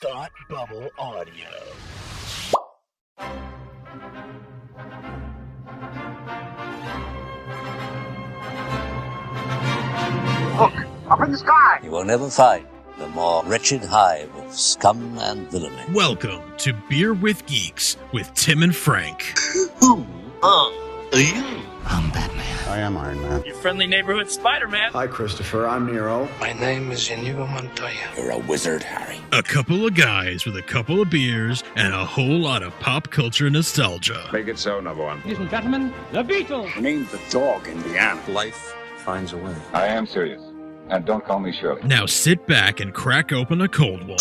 Thought Bubble Audio. Look, up in the sky! You will never find the more wretched hive of scum and villainy. Welcome to Beer with Geeks with Tim and Frank. Who are you? I'm Batman. I am Iron Man. Your friendly neighborhood Spider-Man. Hi, Christopher. I'm Nero. My name is Inigo Montoya. You're a wizard, Harry. A couple of guys with a couple of beers and a whole lot of pop culture nostalgia. Make it so, number one. Ladies and gentlemen, the Beatles. Name the dog, Indiana. Life finds a way. I am serious. And don't call me Shirley. Now sit back and crack open a cold one,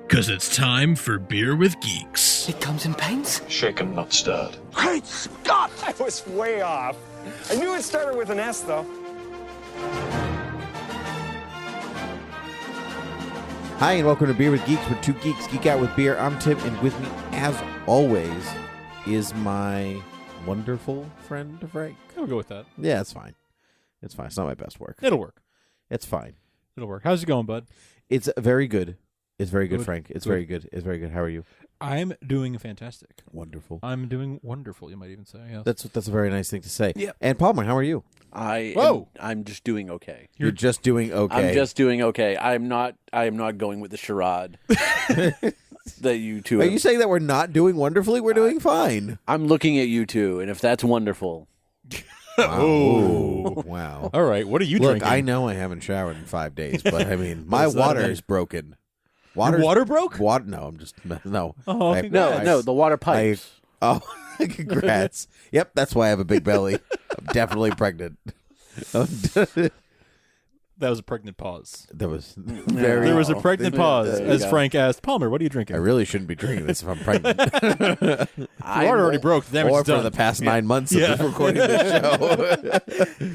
because it's time for Beer with Geeks. It comes in paints? Shaken, not stirred. Great Scott! I was way off. I knew it started with an S, though. Hi, and welcome to Beer with Geeks, where two geeks geek out with beer. I'm Tim, and with me, as always, is my wonderful friend Frank. I'll go with that. Yeah, it's fine. It's fine. It's not my best work. It'll work. It's fine. It'll work. How's it going, bud? It's very good. It's very good, Good. Frank. It's Good. very good. It's very good. How are you? I'm doing fantastic. Wonderful. I'm doing wonderful, you might even say. Yes. That's a very nice thing to say. Yeah. And Palmer, how are you? I'm just doing okay. You're just doing okay. I'm just doing okay. I am not going with the charade that you two Are have. you saying that we're not doing wonderfully? We're doing fine. I'm looking at you two, and if that's wonderful, Wow. Ooh, wow. All right, what are you Look, drinking? I know I haven't showered in 5 days, but I mean, my What's that water mean? is broken. Your water broke? Water? No, I'm just no. Oh, I- congrats. no, the water pipes. Oh, congrats. Yep, that's why I have a big belly. I'm definitely pregnant. That was a pregnant pause. There was very. There was a pregnant pause There you as go. Frank asked, Palmer, what are you drinking? I really shouldn't be drinking this if I'm pregnant. Your water already broke. The damage or is for done. the past 9 months Yeah. of recording this show.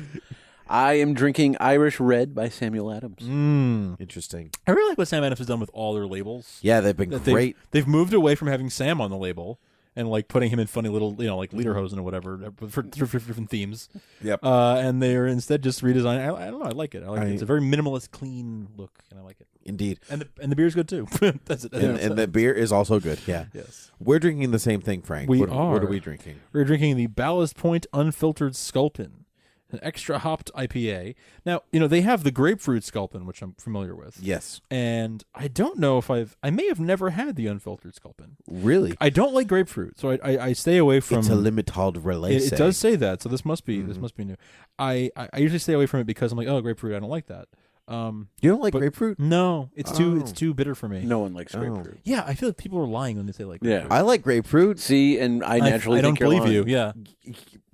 I am drinking Irish Red by Samuel Adams. Interesting. I really like what Sam Adams has done with all their labels. Yeah, they've been That great. They've moved away from having Sam on the label and like putting him in funny little, like lederhosen or whatever for different themes. Yep. And they're instead just redesigning. I don't know. I like it. I like it. I- It's a very minimalist, clean look, and I like it. Indeed. And the beer's good too. That's it. And the beer is also good. Yeah. Yes. We're drinking the same thing, Frank. We What are are. we drinking? We're drinking the Ballast Point Unfiltered Sculpin, an extra hopped IPA. Now, they have the grapefruit Sculpin, which I'm familiar with. Yes. And I don't know if I may have never had the unfiltered Sculpin. Really? I don't like grapefruit, so I stay away from. It's a limited release. It does say that, so this must be new. I usually stay away from it because I'm like, oh, grapefruit, I don't like that. You don't like grapefruit? No, it's too bitter for me. No one likes grapefruit. Yeah, I feel like people are lying when they say like Yeah. grapefruit. I like grapefruit. See, and I naturally I don't think you're believe lying. you. Yeah.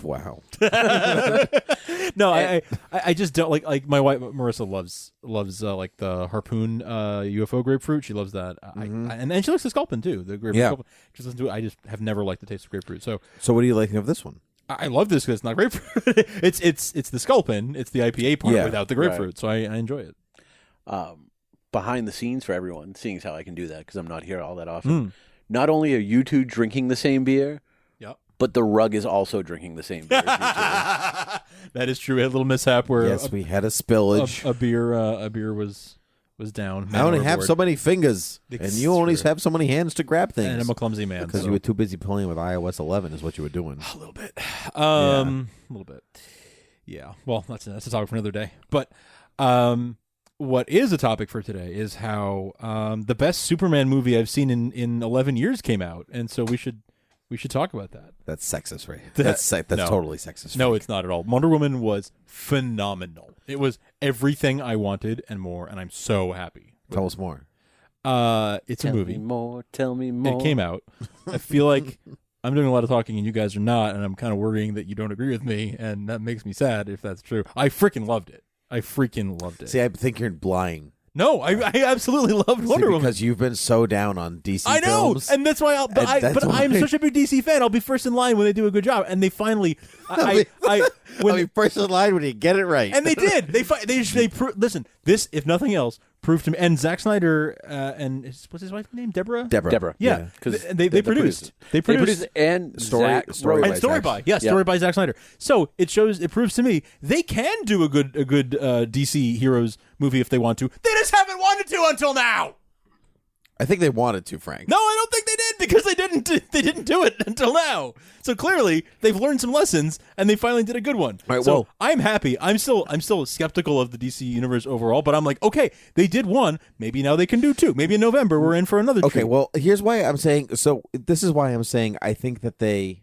Wow. No, I just don't like my wife Marissa loves like the harpoon UFO grapefruit. She loves that. And she likes the Sculpin too. The grapefruit. Yeah. Sculpin. Just listen to it. I just have never liked the taste of grapefruit. So So what are you liking of this one? I love this because it's not grapefruit. it's the Sculpin. It's the IPA part Yeah. without the grapefruit. So I enjoy it. Behind the scenes for everyone, seeing as how I can do that because I'm not here all that often. Not only are you two drinking the same beer, Yep. but the rug is also drinking the same beer. as you That is true. We had a little mishap where Yes, we had a spillage. a beer was down. I only have overboard. so many fingers, It's and you only true. have so many hands to grab things. And I'm a clumsy man. because so. you were too busy playing with iOS 11 is what you were doing. A little bit. A little bit. Yeah. Well, that's a topic for another day. But what is a topic for today is how the best Superman movie I've seen in 11 years came out, and so we should talk about that. That's sexist, right? That's No. totally sexist. No, Frank. it's not at all. Wonder Woman was phenomenal. It was everything I wanted and more, and I'm so happy. Tell us more. It's tell a movie. me more. Tell me more. It came out. I feel like I'm doing a lot of talking and you guys are not, and I'm kind of worrying that you don't agree with me, and that makes me sad if that's true. I freaking loved it. See, I think you're lying. No, I absolutely loved Wonder Woman. Because you've been so down on DC I know, films. and that's why. But I'm such a big DC fan. I'll be first in line when they do a good job, and they finally. I'll be first in line when you get it right. And they did. Listen. This, if nothing else, proved to me. And Zack Snyder and what's his wife's name? Deborah. Yeah, because they produced. They produced and story by Zack Snyder. So it proves to me they can do a good DC heroes movie if they want to. They just haven't wanted to until now. I think they wanted to, Frank. No, I don't think they did because they didn't do it until now. So clearly they've learned some lessons and they finally did a good one. All right, so well, I'm happy. I'm still skeptical of the DC universe overall, but I'm like, okay, they did one. Maybe now they can do two. Maybe in November we're in for another. Okay, treat. well, here's why I'm saying. So this is why I'm saying I think that they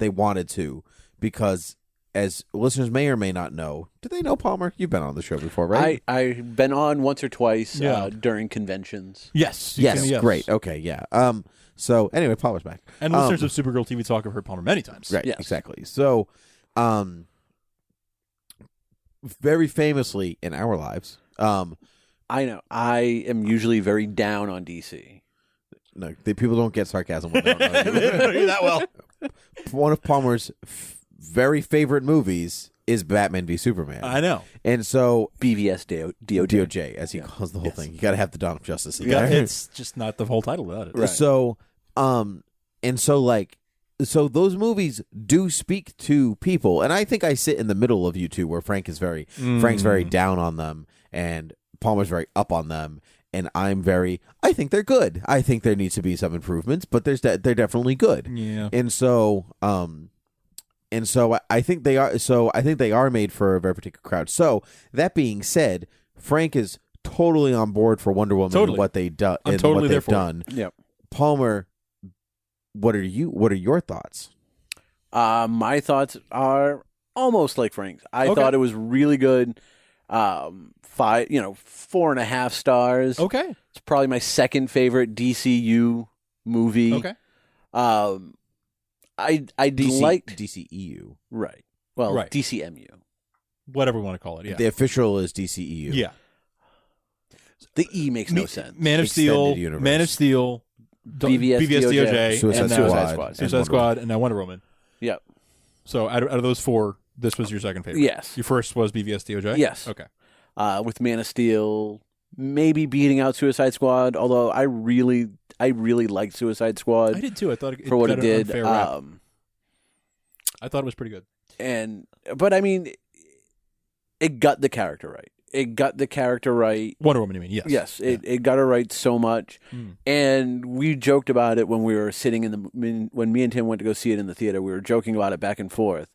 wanted to, because as listeners may or may not know, do they know Palmer? You've been on the show before, right? I've been on once or twice Yeah. during conventions. Yes. Yes, great. Okay, yeah. So anyway, Palmer's back. And listeners of Supergirl TV Talk have heard Palmer many times. Right, Yes. exactly. So, very famously in our lives, I know. I am usually very down on DC. no, people don't get sarcasm when they don't know you. They don't know you that well. One of Palmer's very favorite movies is Batman v Superman. I know. And so BVS DOJ, as he calls the whole thing. You got to have the Dawn of Justice in Yeah, there. it's just not the whole title without it. Right. So, so those movies do speak to people, and I think I sit in the middle of you two, where Frank's very down on them, and Palmer's very up on them, and I think they're good. I think there needs to be some improvements, but they're definitely good. Yeah. And so I think they are. So I think they are made for a very particular crowd. So that being said, Frank is totally on board for Wonder Woman and what they do, I'm and totally what there they've for done. Yep. Palmer, what are your thoughts? My thoughts are almost like Frank's. I thought it was really good. 4.5 stars. Okay. It's probably my second favorite DCU movie. Okay. I liked DCEU. Right. Well, Right. DCMU. Whatever we want to call it. Yeah. The official is DCEU. Yeah. The E makes no sense. Man of Extended Steel, universe. Man of Steel, BVS DOJ, Suicide and now Squad. Suicide Squad, and now Wonder Woman. Yep. So out of those four, this was your second favorite. Yes. Your first was BVS DOJ? Yes. Okay. With Man of Steel, maybe beating out Suicide Squad, although I really liked Suicide Squad. I did too. I thought it for what got it an did. unfair rap. I thought it was pretty good. But I mean, it got the character right. It got the character right. Wonder Woman, you mean? Yes. Yes, it got it right so much. And we joked about it when we were sitting when me and Tim went to go see it in the theater. We were joking about it back and forth.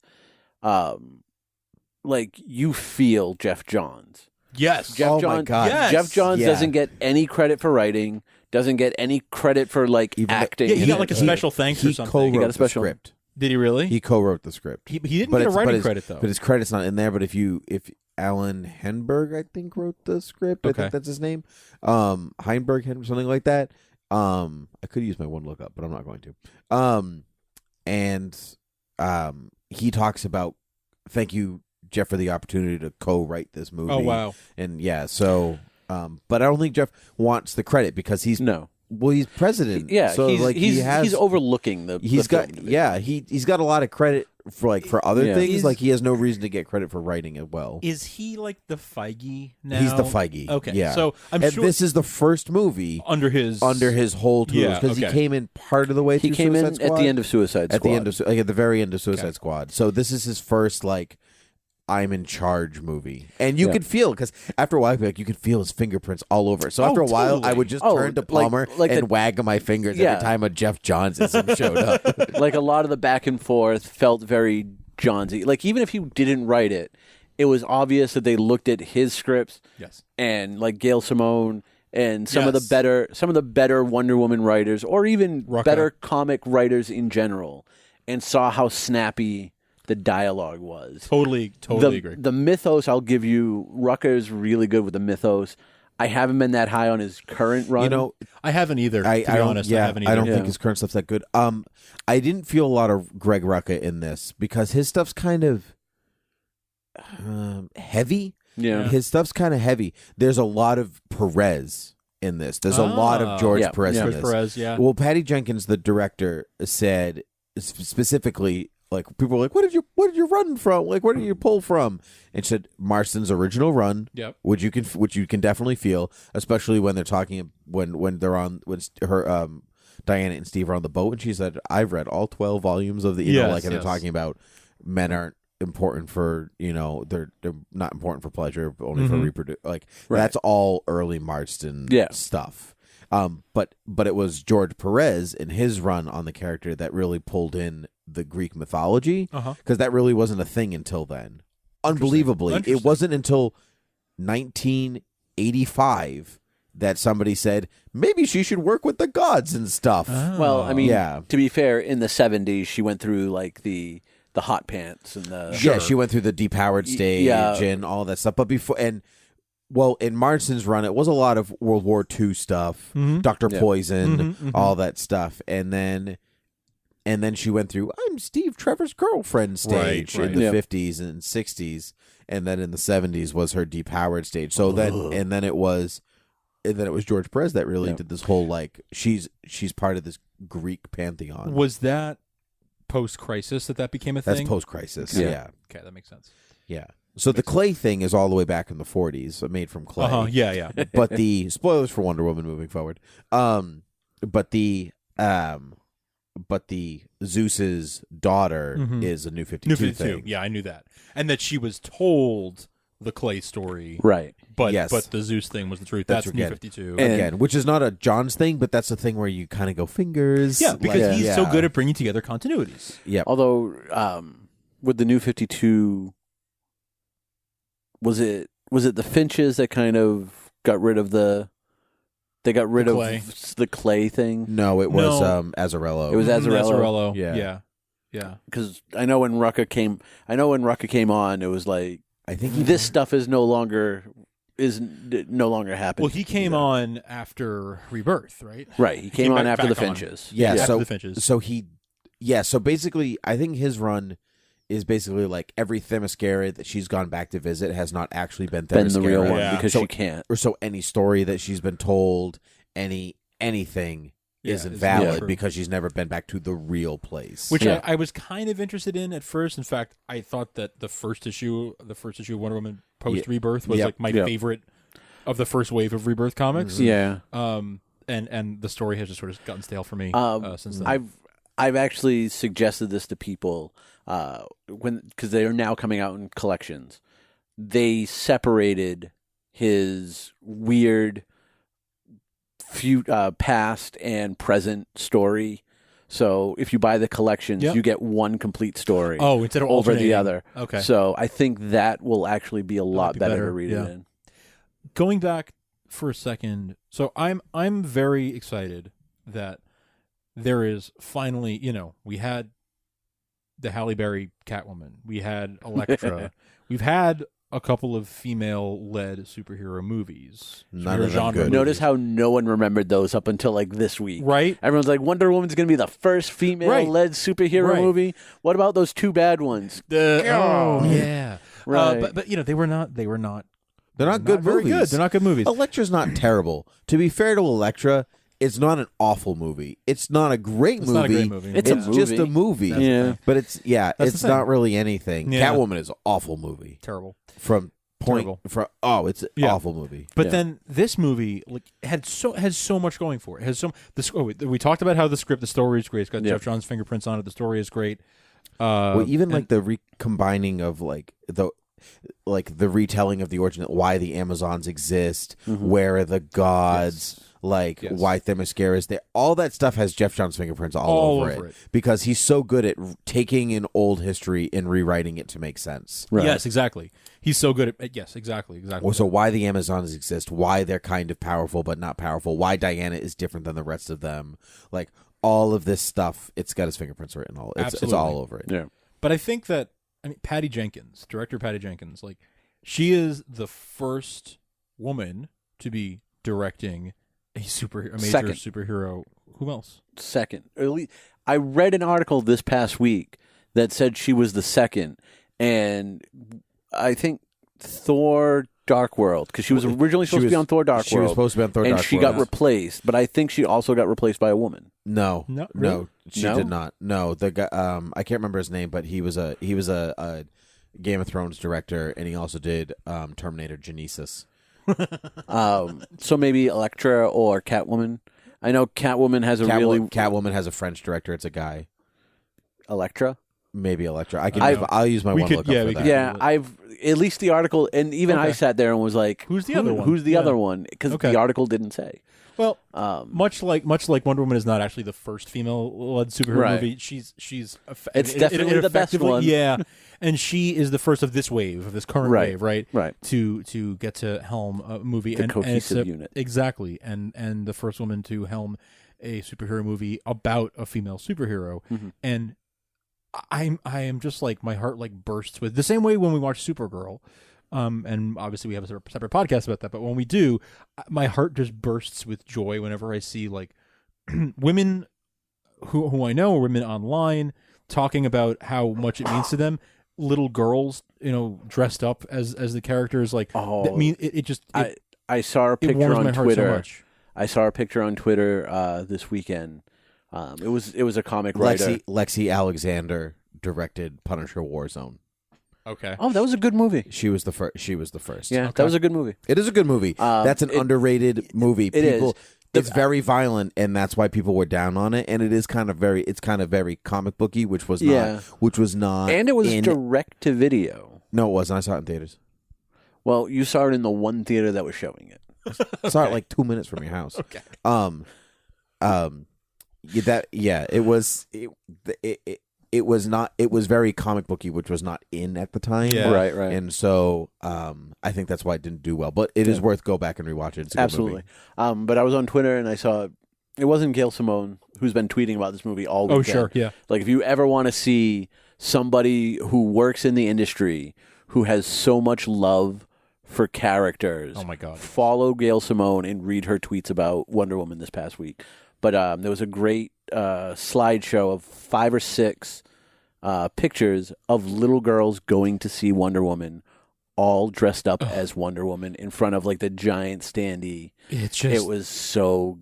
Like, you feel Jeff Johns. Yes. Jeff my God. Yes. Jeff Johns Yeah. doesn't get any credit for writing, doesn't get any credit for, like, Even acting. Yeah, he got like a special thanks or He something. co-wrote He got a the special- script. Did he really? He co-wrote the script. He didn't But get a it's- writing his- credit, though. But his credit's not in there. But if Alan Henberg, I think, wrote the script. I Okay. think that's his name. Heinberg, something like that. I could use my one lookup, but I'm not going to. He talks about, thank you, Jeff, for the opportunity to co-write this movie. Oh, wow. And yeah, so, but I don't think Jeff wants the credit because he's president. Yeah, so he's overlooking the. He's the got film. he's got a lot of credit for other Yeah. things. Like, he has no reason to get credit for writing as well. Is he like the Feige now? He's the Feige. Okay. Yeah. So I'm and sure this is the first movie under his whole tour, Yeah, because okay. he came in part of the way He through came in Suicide Squad. at the end of Suicide Squad. At the end of at the very end of Suicide Squad. So this is his first I'm in charge movie, and you could feel, because after a while, you could feel his fingerprints all over. So after a while, totally. I would just turn to Palmer and wag my fingers every time a Jeff Johnsism showed up. Like, a lot of the back and forth felt very Johnsy. Like, even if he didn't write it, it was obvious that they looked at his scripts. Yes. And like Gail Simone and some of the better Wonder Woman writers, or even better comic writers in general, and saw how snappy the dialogue was. Totally agree. The mythos, I'll give you, Rucker's really good with the mythos. I haven't been that high on his current run. I haven't either. To be honest, I haven't either. I don't think his current stuff's that good. I didn't feel a lot of Greg Rucka in this because his stuff's kind of heavy. Yeah. His stuff's kind of heavy. There's a lot of Perez in this. There's a lot of George Perez in this. Perez, yeah. Well, Patty Jenkins, the director, said specifically, like, people were like, "What did you run from? Like, where did you pull from?" And she said Marston's original run, which you can definitely feel, especially when they're talking when they're on when her Diana and Steve are on the boat, and she said, "I've read all 12 volumes of the and they're talking about men aren't important for they're not important for pleasure, but only for reproduce. Like that's all early Marston stuff. But it was George Perez and his run on the character that really pulled in the Greek mythology because that really wasn't a thing until then. Unbelievably, it wasn't until 1985 that somebody said maybe she should work with the gods and stuff. Well, I mean, to be fair, in the 70s, she went through like the hot pants and the she went through the depowered stage and all that stuff. But before in Marston's run, it was a lot of World War II stuff, Dr. Poison, all that stuff, and then she went through I'm Steve Trevor's girlfriend stage in the 50s and 60s, and then in the 70s was her depowered stage. So then it was George Perez that really did this whole like she's part of this Greek pantheon. Was that post-crisis that became a thing? That's post-crisis. Yeah. Okay, that makes sense. Yeah. So the clay thing is all the way back in the 40s, made from clay. Yeah. But the spoilers for Wonder Woman moving forward. But the Zeus's daughter is a New 52 thing. Yeah, I knew that, and that she was told the clay story, right? But the Zeus thing was the truth. That's New 52 again, which is not a John's thing, but that's the thing where you kind of go fingers. Yeah, because he's so good at bringing together continuities. Yeah. Although with the New 52, was it the Finches that kind of got rid of the clay thing? No, it was Azzarello. It was Azzarello. Yeah. Yeah. Because I know when Rucka came on, it was like I think this stuff is no longer happening. Well, he came on after Rebirth, right? Right. He came on after the Finches. So the Finches. So basically, I think his run is basically like every Themyscira that she's gone back to visit has not actually been the real one because she can't. Or so any story that she's been told, anything isn't valid because she's never been back to the real place. Which I was kind of interested in at first. In fact, I thought that the first issue of Wonder Woman post Rebirth was like my favorite of the first wave of Rebirth comics. Yeah. And the story has just sort of gotten stale for me since then. I've actually suggested this to people because they are now coming out in collections. They separated his weird past and present story. So if you buy the collections, you get one complete story. Oh, instead of over alternating. the other. Okay. So I think that will actually be a lot better to read it in. Going back for a second, so I'm very excited that there is finally, we had the Halle Berry Catwoman, we had Elektra, we've had a couple of female-led superhero movies. None of them good. Notice how no one remembered those up until like this week. Right? Everyone's like, Wonder Woman's going to be the first female-led superhero movie. What about those two bad ones? Yeah. Right. But they were not. They're not very good movies. good. They're not good movies. Elektra's not terrible. To be fair to Elektra, it's not an awful movie. It's not a great movie. Not a great movie. It's just a movie. Yeah. But it's not really anything. Yeah. Catwoman is an awful movie. Terrible. It's an awful movie. But then this movie has so much going for it. It has we talked about how the story is great. It's got Jeff Johns' fingerprints on it. The story is great. The recombining of the retelling of the origin, why the Amazons exist, where are the gods, why Themyscira is there. All that stuff has Jeff Johns' fingerprints all over it because he's so good at taking an old history and rewriting it to make sense. Right. Yes, exactly. He's so good at exactly. So why the Amazons exist, why they're kind of powerful but not powerful, why Diana is different than the rest of them, like all of this stuff. It's got his fingerprints written all. It's all over it. Yeah. But I think that director Patty Jenkins, she is the first woman to be directing a major superhero. Who else? Second. I read an article this past week that said she was the second, and I think Thor Dark World, because she was originally supposed to be on Thor Dark World. She was supposed to be on Thor Dark World. And she got replaced, but I think she also got replaced by a woman. No, really? She did not. No, the guy, I can't remember his name, but he was a Game of Thrones director, and he also did Terminator Genesis. So maybe Elektra or Catwoman. I know Catwoman has Catwoman has a French director. It's a guy. Elektra. Maybe Electra. I'll use my one lookup for that. Yeah, I've at least the article, and even I sat there and was like, "Who's the other one? Who's the other one?" Because the article didn't say. Well, much like Wonder Woman is not actually the first female-led superhero movie. She's it's definitely the best one. Yeah, and she is the first of this wave, of this current wave, right? Right. To get to helm a movie, the cohesive unit, exactly, and the first woman to helm a superhero movie about a female superhero, and I am just like, my heart like bursts with the same way when we watch Supergirl. And obviously we have a separate podcast about that, but when we do, my heart just bursts with joy whenever I see like women who I know, women online, talking about how much it means to them. Little girls, dressed up as the characters, like I saw a picture on Twitter. I saw a picture on Twitter this weekend. It was a comic writer. Lexi Alexander directed Punisher Warzone. Okay. Oh, that was a good movie. She was the first. Yeah, that was a good movie. It is a good movie. That's an underrated movie. It's very violent, and that's why people were down on it. And it is kind of very comic booky, which was not. And it was direct to video. No, it wasn't. I saw it in theaters. Well, you saw it in the one theater that was showing it. I saw it like 2 minutes from your house. Okay. It was not. It was very comic booky, which was not in at the time. Yeah. Right. And so, I think that's why it didn't do well. But it is worth go back and rewatch it. It's a good Absolutely. movie. But I was on Twitter and I saw it wasn't Gail Simone who's been tweeting about this movie all weekend. Oh, sure, yeah. Like, if you ever want to see somebody who works in the industry who has so much love for characters, oh my God, follow Gail Simone and read her tweets about Wonder Woman this past week. But there was a great slideshow of 5 or 6 pictures of little girls going to see Wonder Woman, all dressed up as Wonder Woman in front of like the giant standee. It was so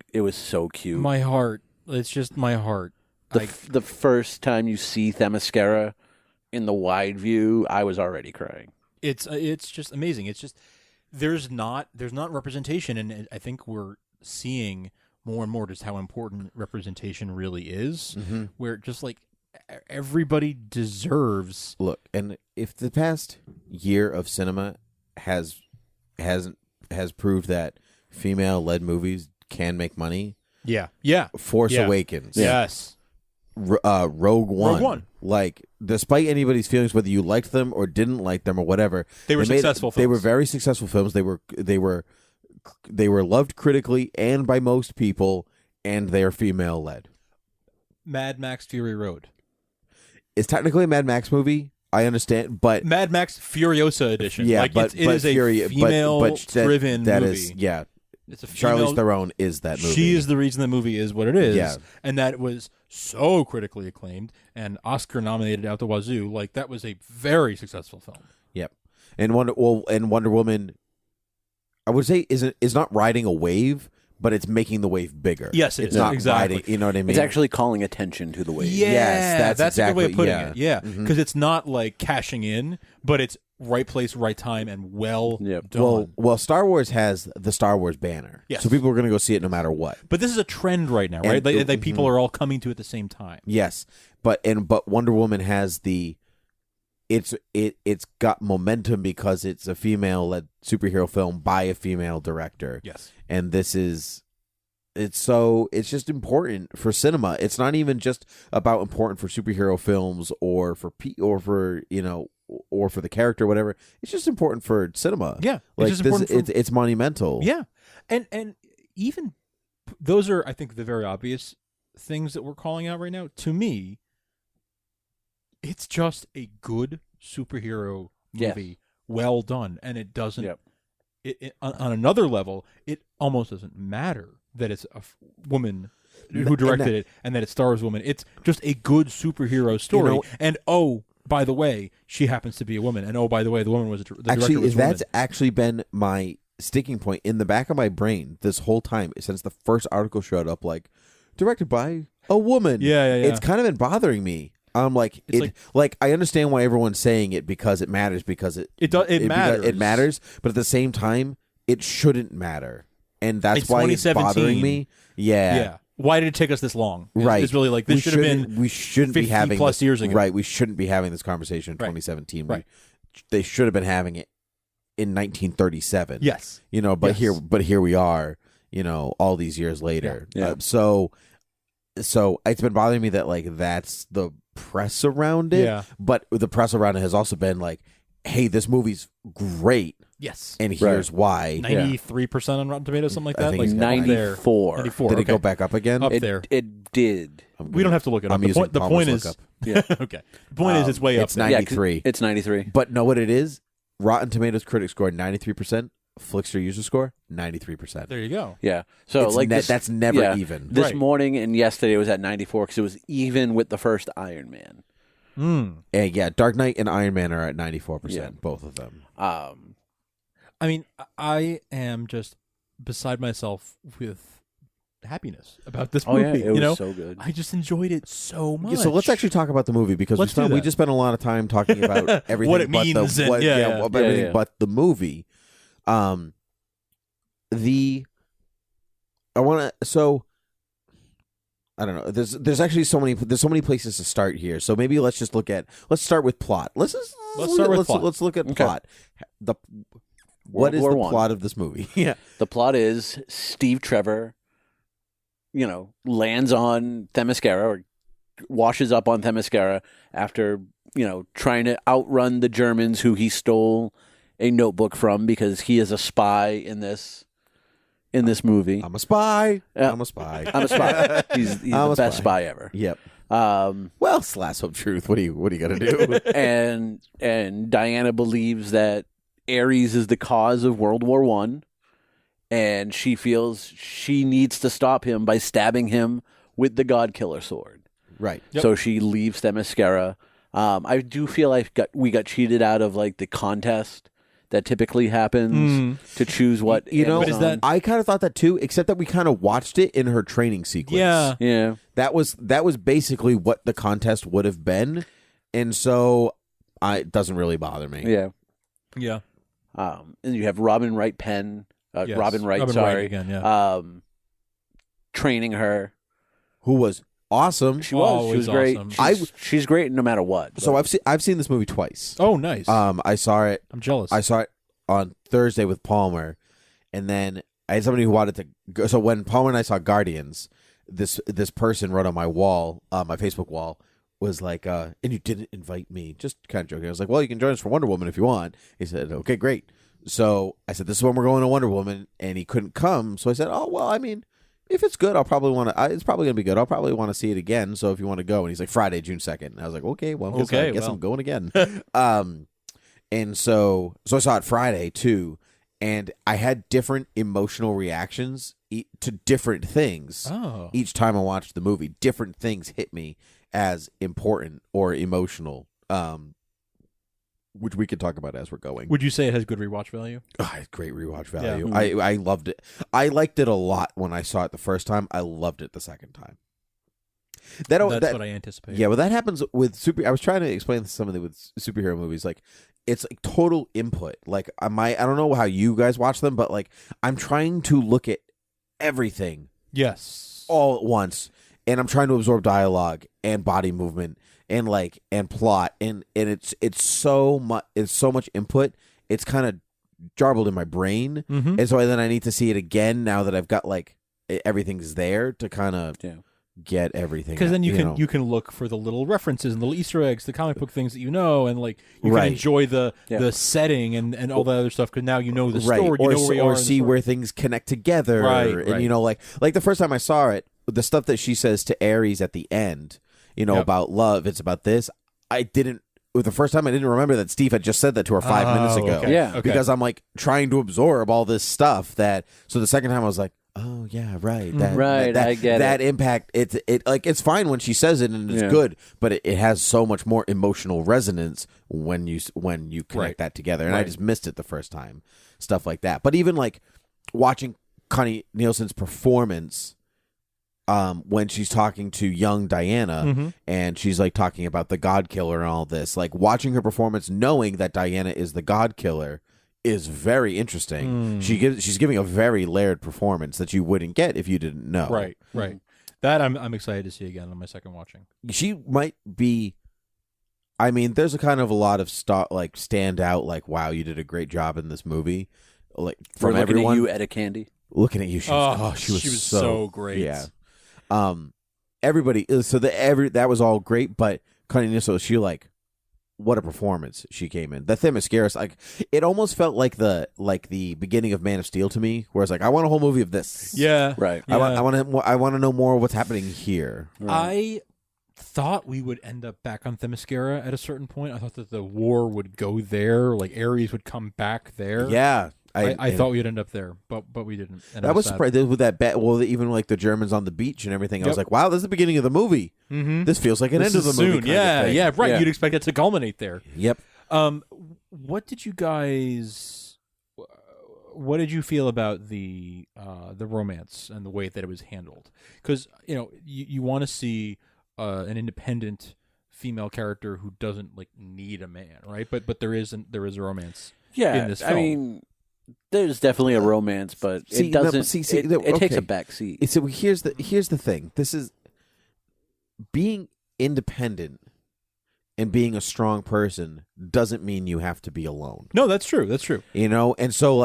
cute. My heart. It's just my heart. The first time you see Themyscira in the wide view, I was already crying. It's just amazing. It's just there's not representation, and I think we're seeing more and more just how important representation really is. Mm-hmm. Where just like everybody deserves. Look, and if the past year of cinema has proved that female-led movies can make money, Force Awakens, yes, Rogue One, like, despite anybody's feelings, whether you liked them or didn't like them or whatever, they were successful films. They were very successful films. They were loved critically and by most people, and they are female-led. Mad Max Fury Road. It's technically a Mad Max movie. I understand, but Mad Max Furiosa edition. Yeah, like, but it is a female-driven that movie. Is, yeah. It's a Charlize Theron is that movie. She is the reason the movie is what it is. Yeah. And that was so critically acclaimed and Oscar nominated out the wazoo. Like, that was a very successful film. Yep. And Wonder Woman, I would say, is not riding a wave, but it's making the wave bigger. Yes, it's is. not Exactly. riding. You know what I mean? It's actually calling attention to the wave. Yeah, yes, that's exactly, a good way of putting it. Yeah, Mm-hmm. because it's not like cashing in, but it's right place, right time, and well done. Well, Star Wars has the Star Wars banner, yes. So people are going to go see it no matter what. But this is a trend right now, right? Like people are all coming to it at the same time. Yes, but Wonder Woman has the. It's got momentum because it's a female-led superhero film by a female director. Yes, and it's just important for cinema. It's not even just about important for superhero films or for the character or whatever. It's just important for cinema. Yeah, like it's just it's monumental. Yeah, and even those are, I think, the very obvious things that we're calling out right now. To me, it's just a good superhero movie, well done, and it doesn't. Yep. On another level, it almost doesn't matter that it's a woman who directed it and that it stars women. It's just a good superhero story. And oh, by the way, she happens to be a woman. And oh, by the way, the woman was the director was that's actually been my sticking point in the back of my brain this whole time since the first article showed up. Like, directed by a woman. Yeah. It's kind of been bothering me. I'm like, I understand why everyone's saying it because it matters, because it matters. It matters, but at the same time, it shouldn't matter, and that's why it's bothering me. Yeah. why did it take us this long? Right. It's really like this should have been. We shouldn't 50 be having plus this, years ago. Right. We shouldn't be having this conversation in 2017. Right. They should have been having it in 1937. Yes. But here we are. All these years later. Yeah. So it's been bothering me that like that's the press around it. Yeah. But the press around it has also been like, hey, this movie's great. Yes. And here's why. 93% on Rotten Tomatoes, something like that. I think like it's 94. 94. Did it go back up again? Up there. It did. We don't have to look it up. The point is, Yeah. okay. The point is, it's way up. It's 93. It's 93. But know what it is? Rotten Tomatoes critics scored 93%. Flickster user score 93%. There you go. Yeah. So that's never even. This morning and yesterday it was at 94 because it was even with the first Iron Man. And Dark Knight and Iron Man are at 94%, both of them. I mean, I am just beside myself with happiness about this movie. Oh yeah, it was so good. I just enjoyed it so much. Yeah, so let's actually talk about the movie because we just spent a lot of time talking about everything what it but means everything but the movie. I don't know. There's actually so many places to start here. So maybe let's start with plot. Let's look at plot. What is the plot of this movie? Yeah. The plot is Steve Trevor, lands on Themyscira or washes up on Themyscira after, trying to outrun the Germans who he stole a notebook from because he is a spy in this movie. I'm a spy. I'm a spy. He's the best spy ever. Yep. Well, Slash of Truth. What are you gonna do? and Diana believes that Ares is the cause of World War I, and she feels she needs to stop him by stabbing him with the God Killer sword. Right. Yep. So she leaves Themyscira. I do feel like we got cheated out of like the contest that typically happens to choose what I kind of thought that too, except that we kind of watched it in her training sequence. Yeah. That was basically what the contest would have been, and so it doesn't really bother me. Yeah. And you have Robin Wright Penn, Robin Wright again, training her, who was awesome. She was great. Awesome. She's great no matter what. So I've seen this movie twice. Oh, nice. I saw it. I'm jealous. I saw it on Thursday with Palmer, and then I had somebody who wanted to go. So when Palmer and I saw Guardians, this person wrote on my wall, my Facebook wall, was like, and you didn't invite me. Just kind of joking. I was like, well, you can join us for Wonder Woman if you want. He said, okay, great. So I said, this is when we're going to Wonder Woman, and he couldn't come. So I said, oh, well, I mean, if it's good, I'll probably want to. It's probably going to be good. I'll probably want to see it again. So if you want to go, and he's like, Friday, June 2nd. And I was like, okay, well, I guess I'm going again. And so I saw it Friday too, and I had different emotional reactions to different things. Oh. Each time I watched the movie, different things hit me as important or emotional, which we could talk about as we're going. Would you say it has good rewatch value? Oh, it has great rewatch value. Yeah. I loved it. I liked it a lot when I saw it the first time. I loved it the second time. That's what I anticipate. Yeah, well, that happens with I was trying to explain something with superhero movies. Like, it's like total input. Like, I don't know how you guys watch them, but like, I'm trying to look at everything. Yes. All at once. And I'm trying to absorb dialogue and body movement and plot, and it's so much input. It's kind of jarbled in my brain, and so then I need to see it again now that I've got like everything's there to kind of get everything. Because then you can look for the little references and little Easter eggs, the comic book things that and like you can enjoy the setting and all the other stuff because now you know the story, or see where things connect together, and like the first time I saw it. The stuff that she says to Ares at the end, about love, it's about this. The first time I didn't remember that Steve had just said that to her 5 minutes ago. Okay. Yeah. Because I'm like trying to absorb all this stuff so the second time I was like, oh yeah, right. I get that it. impact. It's fine when she says it and it's good, but it has so much more emotional resonance when you connect that together. And I just missed it the first time. Stuff like that. But even like watching Connie Nielsen's performance, when she's talking to young Diana and she's like talking about the God Killer and all this, like watching her performance, knowing that Diana is the God Killer is very interesting. She's giving a very layered performance that you wouldn't get if you didn't know. Right. That I'm excited to see again on my second watching. She might be. I mean, there's a kind of a lot of stand out. Like, wow, you did a great job in this movie. Like from looking everyone, at you, Etta Candy. Looking at you, she was so great. Yeah. Everybody. So that was all great, but so she what a performance she came in. The Themyscira, it almost felt like the beginning of Man of Steel to me, where it's like, I want a whole movie of this. Yeah, right. Yeah. I want to know more of what's happening here. Right. I thought we would end up back on Themyscira at a certain point. I thought that the war would go there, like Ares would come back there. Yeah. I thought we'd end up there, but we didn't. And that was surprised with that even like the Germans on the beach and everything. I was like, wow, this is the beginning of the movie. Mm-hmm. This feels like an end of the movie. Kind yeah, of thing. Yeah, right. Yeah. You'd expect it to culminate there. Yep. What did you guys? What did you feel about the romance and the way that it was handled? Because you want to see an independent female character who doesn't need a man, right? But there is a romance. Yeah, in this film. I mean, there's definitely a romance, but it doesn't. It takes a back seat. So here's the thing. This is being independent and being a strong person doesn't mean you have to be alone. No, that's true. That's true. And so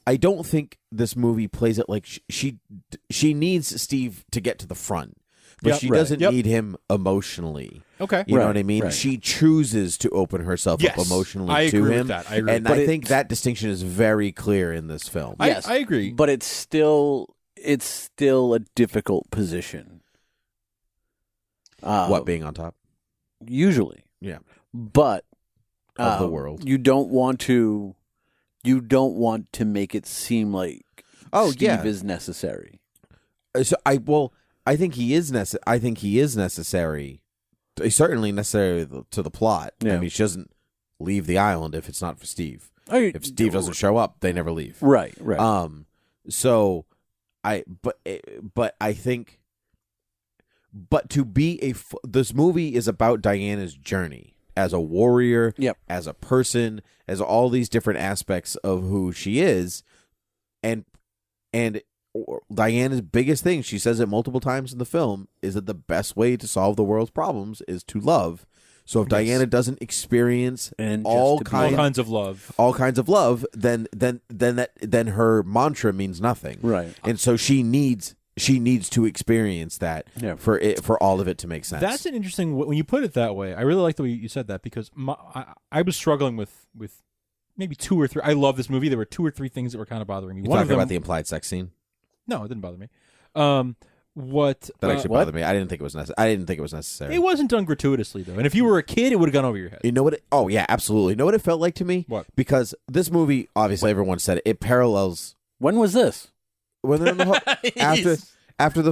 I don't think this movie plays it like she needs Steve to get to the front. But she doesn't need him emotionally. Okay. You know what I mean? Right. She chooses to open herself up emotionally to him. With that. I agree. And I think that distinction is very clear in this film. Yes, I agree. But it's still a difficult position. What, being on top? Usually. Yeah. But of the world. You don't want to make it seem like Steve is necessary. I think he is necessary. He's certainly necessary to the plot. Yeah. I mean, she doesn't leave the island if it's not for Steve. If Steve doesn't show up, they never leave. Right. So, I think, but to be this movie is about Diana's journey as a warrior, as a person, as all these different aspects of who she is, and Diana's biggest thing, she says it multiple times in the film, is that the best way to solve the world's problems is to love. So if Diana doesn't experience all kinds of love, then her mantra means nothing. Right. And so she needs to experience that for all of it to make sense. That's an interesting when you put it that way. I really like the way you said that because I was struggling with maybe 2 or 3. I love this movie. There were 2 or 3 things that were kind of bothering me. You talking about the implied sex scene? No, it didn't bother me. That actually bothered me. I didn't think it was necessary. It wasn't done gratuitously though, and if you were a kid, it would have gone over your head. You know what? Oh yeah, absolutely. You know what it felt like to me? What? Because this movie, obviously, everyone said it parallels. When was this? When they're in the after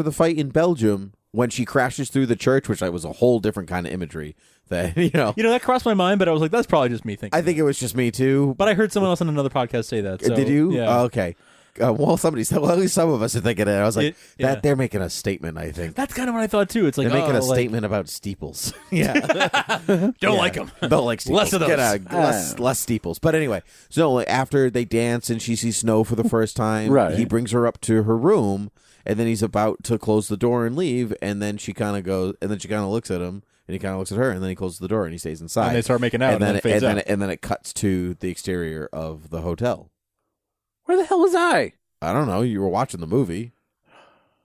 the fight in Belgium, when she crashes through the church, which was a whole different kind of imagery. That that crossed my mind, but I was like, that's probably just me thinking. I think it was just me too. But I heard someone else on another podcast say that. So, did you? Yeah. Oh, okay. Well, somebody said. Well, at least some of us are thinking it. I was like, that they're making a statement. I think that's kind of what I thought too. It's like they're making a statement about steeples. Yeah, don't like them. Don't like steeples. Less of those. Less steeples. But anyway, so after they dance and she sees snow for the first time, he brings her up to her room, and then he's about to close the door and leave, and then she kind of goes, and then she kind of looks at him, and he kind of looks at her, and then he closes the door and he stays inside. And they start making out, and then it fades out. And then it cuts to the exterior of the hotel. Where the hell was I? I don't know. You were watching the movie.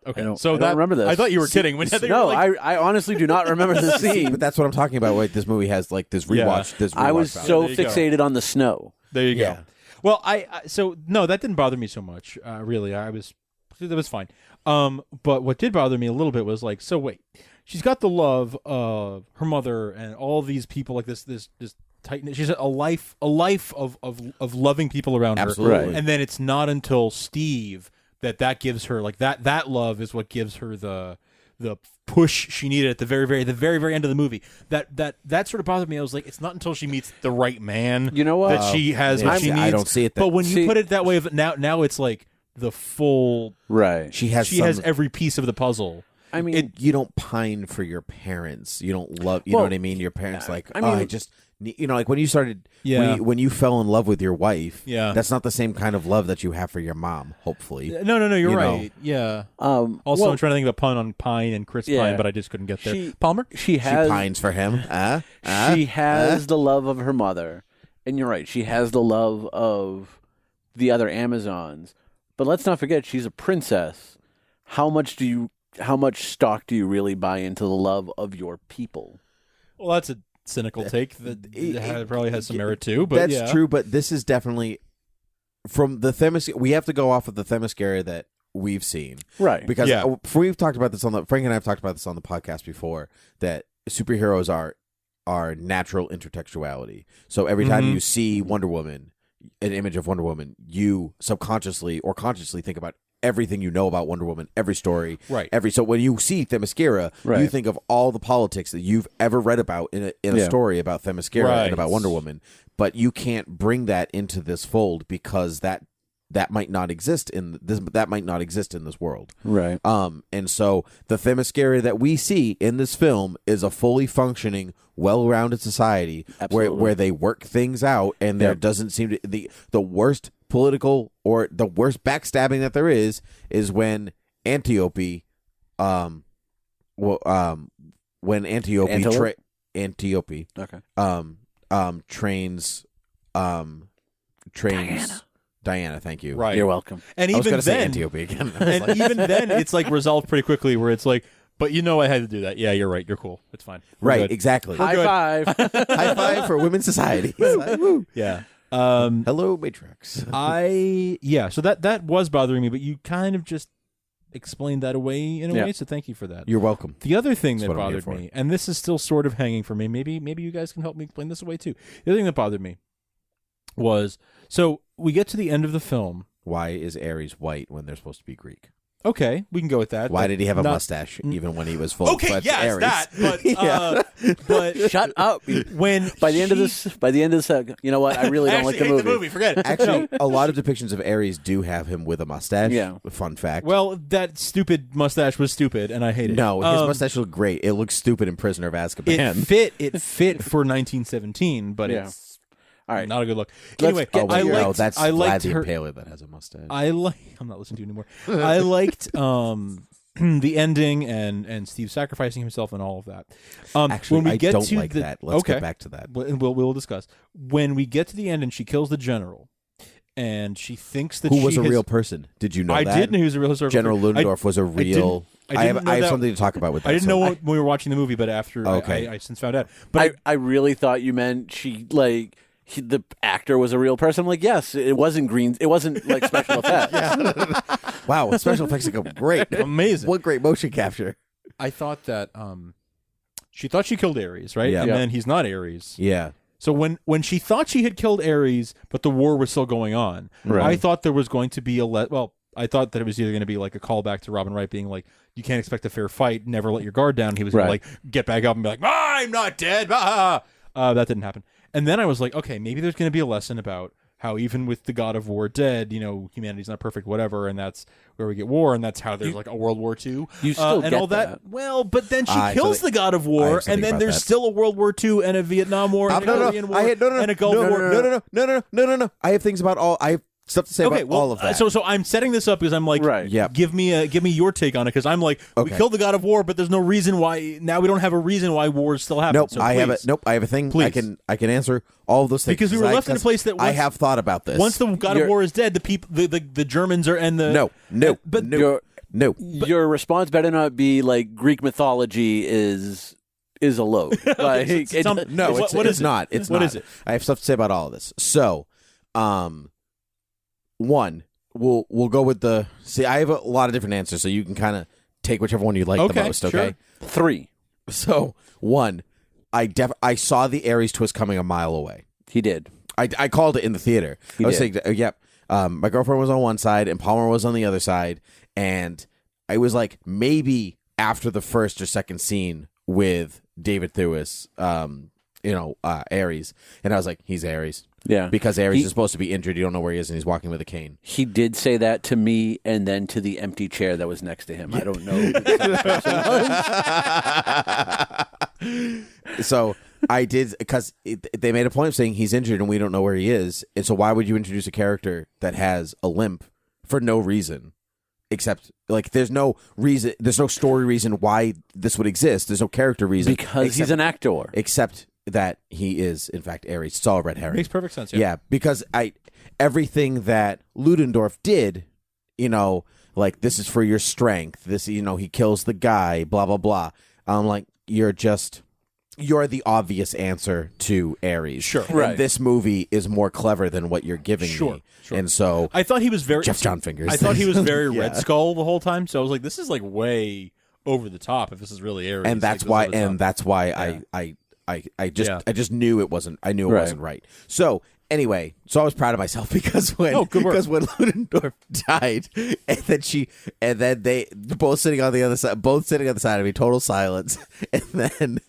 Okay, I don't remember this. I thought you were kidding. I honestly do not remember the scene. But that's what I'm talking about. Like, this movie has this rewatch. This rewatch I was so fixated on the snow. There you go. Well, no, that didn't bother me so much. Really, that was fine. But what did bother me a little bit was like, so wait, she's got the love of her mother and all these people, like this tightness. She's a life of loving people around her. Absolutely. And then it's not until Steve that gives her like that love is what gives her the push she needed at the very end of the movie. That sort of bothered me. I was like, it's not until she meets the right man, you know what, that she has what she needs. I don't see it. But when you put it that way, now it's like the full right. She has every piece of the puzzle. I mean, you don't pine for your parents. You don't love. You know what I mean? Your parents like when you started, when you fell in love with your wife, that's not the same kind of love that you have for your mom, hopefully. No, you're right. Yeah. Also, I'm trying to think of a pun on Pine and Chris Pine, but I just couldn't get there. Palmer? She pines for him. She has the love of her mother. And you're right. She has the love of the other Amazons. But let's not forget, she's a princess. How much stock do you really buy into the love of your people? Well, that's a cynical take that probably has some merit too. But that's true. But this is definitely from the Themyscira. We have to go off of the Themyscira that we've seen, right? Because we've talked about this Frank and I have talked about this on the podcast before. That superheroes are natural intertextuality. So every time you see Wonder Woman, an image of Wonder Woman, you subconsciously or consciously think about everything you know about Wonder Woman, every story, right? So when you see Themyscira, you think of all the politics that you've ever read about in a story about Themyscira and about Wonder Woman, but you can't bring that into this fold because that might not exist in this world, right? And so the Themyscira that we see in this film is a fully functioning, well-rounded society where they work things out, and there doesn't seem to the worst political or the worst backstabbing that there is when Antiope trains Diana, thank you. Right. You're welcome. And I was even going to say then, Antiope again. even then, it's like resolved pretty quickly where it's like, but I had to do that. Yeah, you're right. You're cool. It's fine. We're good. Exactly. High five. High five for women's society. Woo. Yeah. Hello, Matrix. So that was bothering me, but you kind of just explained that away in a way, so thank you for that. You're welcome. The other thing that bothered me, and this is still sort of hanging for me, maybe you guys can help me explain this away too. The other thing that bothered me was, so we get to the end of the film. Why is Ares white when they're supposed to be Greek? Okay, we can go with that. Why did he have a mustache even when he was full? Okay, yes, that. But but shut up. When by the end of this, you know what? I really don't like the movie. Hate the movie. Forget it. Actually, a lot of depictions of Ares do have him with a mustache. Yeah. Fun fact. Well, that stupid mustache was stupid, and I hate it. No, his mustache looked great. It looks stupid in Prisoner of Azkaban. It fit for 1917, but it's. All right, not a good look. Anyway, that's Vlad the Impaler that has a mustache. I'm not listening to you anymore. I liked the ending and Steve sacrificing himself and all of that. Actually, when we get don't to like that. Let's get back to that. We'll discuss. When we get to the end and she kills the general, and she thinks that who was a real person. Did you know that? I did know he was a real historical General Ludendorff was a real. I have something to talk about with that. I didn't know when we were watching the movie, but after I since found out. But I really thought you meant the actor was a real person. I'm like, yes, it wasn't green. It wasn't like special effects. Wow, special effects are great, amazing. What great motion capture! I thought that she thought she killed Ares, right? Yeah. And then he's not Ares. Yeah. So when she thought she had killed Ares, but the war was still going on, I thought there was going to be I thought that it was either going to be like a callback to Robin Wright being like, you can't expect a fair fight, never let your guard down. He was going to like get back up and be like, I'm not dead. That didn't happen. And then I was like, okay, maybe there's going to be a lesson about how even with the God of War dead, humanity's not perfect, whatever, and that's where we get war, and that's how there's like a World War II. You still and get all that. Well, but then she kills the God of I War, have something and then about there's that. still a World War II and a Vietnam War and a Korean War and a Gulf War. No. I have things about all. I have stuff to say about all of that. So I'm setting this up because I'm like, give me your take on it, because I'm like, we killed the God of War, but there's no reason why. Now we don't have a reason why wars still happen. Nope, so I have a thing. Please. I can answer all of those things because we were left in a place that I have thought about this. Once the God of War is dead, the people, the Germans are and the no. Your response better not be like Greek mythology is a load. Like, it's not. What is it? I have stuff to say about all of this. So, one, we'll go with the. See, I have a lot of different answers, so you can kind of take whichever one you like the most. Okay, sure. 3. So 1, I saw the Ares twist coming a mile away. He did. I called it in the theater. I was saying, yep. My girlfriend was on one side and Palmer was on the other side, and I was like, maybe after the first or second scene with David Thewlis, Ares, and I was like, he's Ares. Yeah. Because Ares is supposed to be injured. You don't know where he is, and he's walking with a cane. He did say that to me and then to the empty chair that was next to him. I don't know who the person was. So I did, because they made a point of saying he's injured and we don't know where he is. And so why would you introduce a character that has a limp for no reason? Except, like, there's no story reason why this would exist. There's no character reason. Because he's an actor. Except that he is, in fact, Ares. It's all a red herring. Makes perfect sense, yeah. Because everything that Ludendorff did, like, this is for your strength. This, he kills the guy, blah, blah, blah. I'm like, you're the obvious answer to Ares. Sure. Right. And this movie is more clever than what you're giving me. Sure. And so I thought he was very Jeff John Fingers. I thought he was very Red Skull the whole time. So I was like, this is like way over the top if this is really Ares. And that's why I just knew it wasn't. I knew it wasn't right. So anyway, I was proud of myself because when Ludendorff died, and then they both sitting on the side of me, total silence, and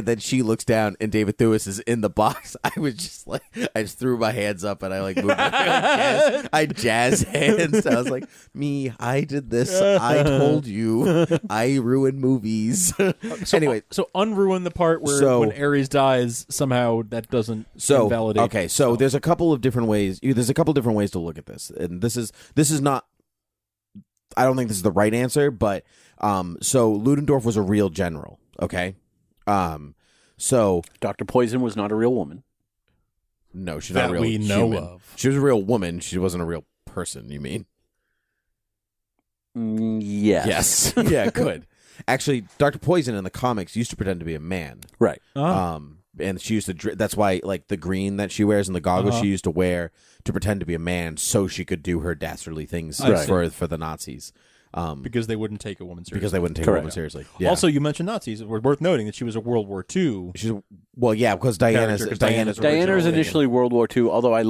then she looks down and David Thewis is in the box. I was just like, I just threw my hands up and I like moved I jazz hands. I was like, I did this. I told you. I ruined movies. Anyway, so unruin the part where when Ares dies, somehow that doesn't invalidate. Okay, so there's a couple of different ways. There's a couple of different ways to look at this, and this is not. I don't think this is the right answer, but so Ludendorff was a real general. Okay, so Dr. Poison was not a real woman. No, she's not a real we know human. of. She was a real woman. She wasn't a real person. You mean? Yes. Yes. Yeah. Good. Actually, Dr. Poison in the comics used to pretend to be a man. Right. And she used to. That's why, like, the green that she wears and the goggles she used to wear to pretend to be a man, so she could do her dastardly things for the Nazis. Because they wouldn't take a woman seriously. Because they wouldn't take a woman seriously. Yeah. Also, you mentioned Nazis. It's worth noting that she was a World War II. Because Diana's initially World War II. Although I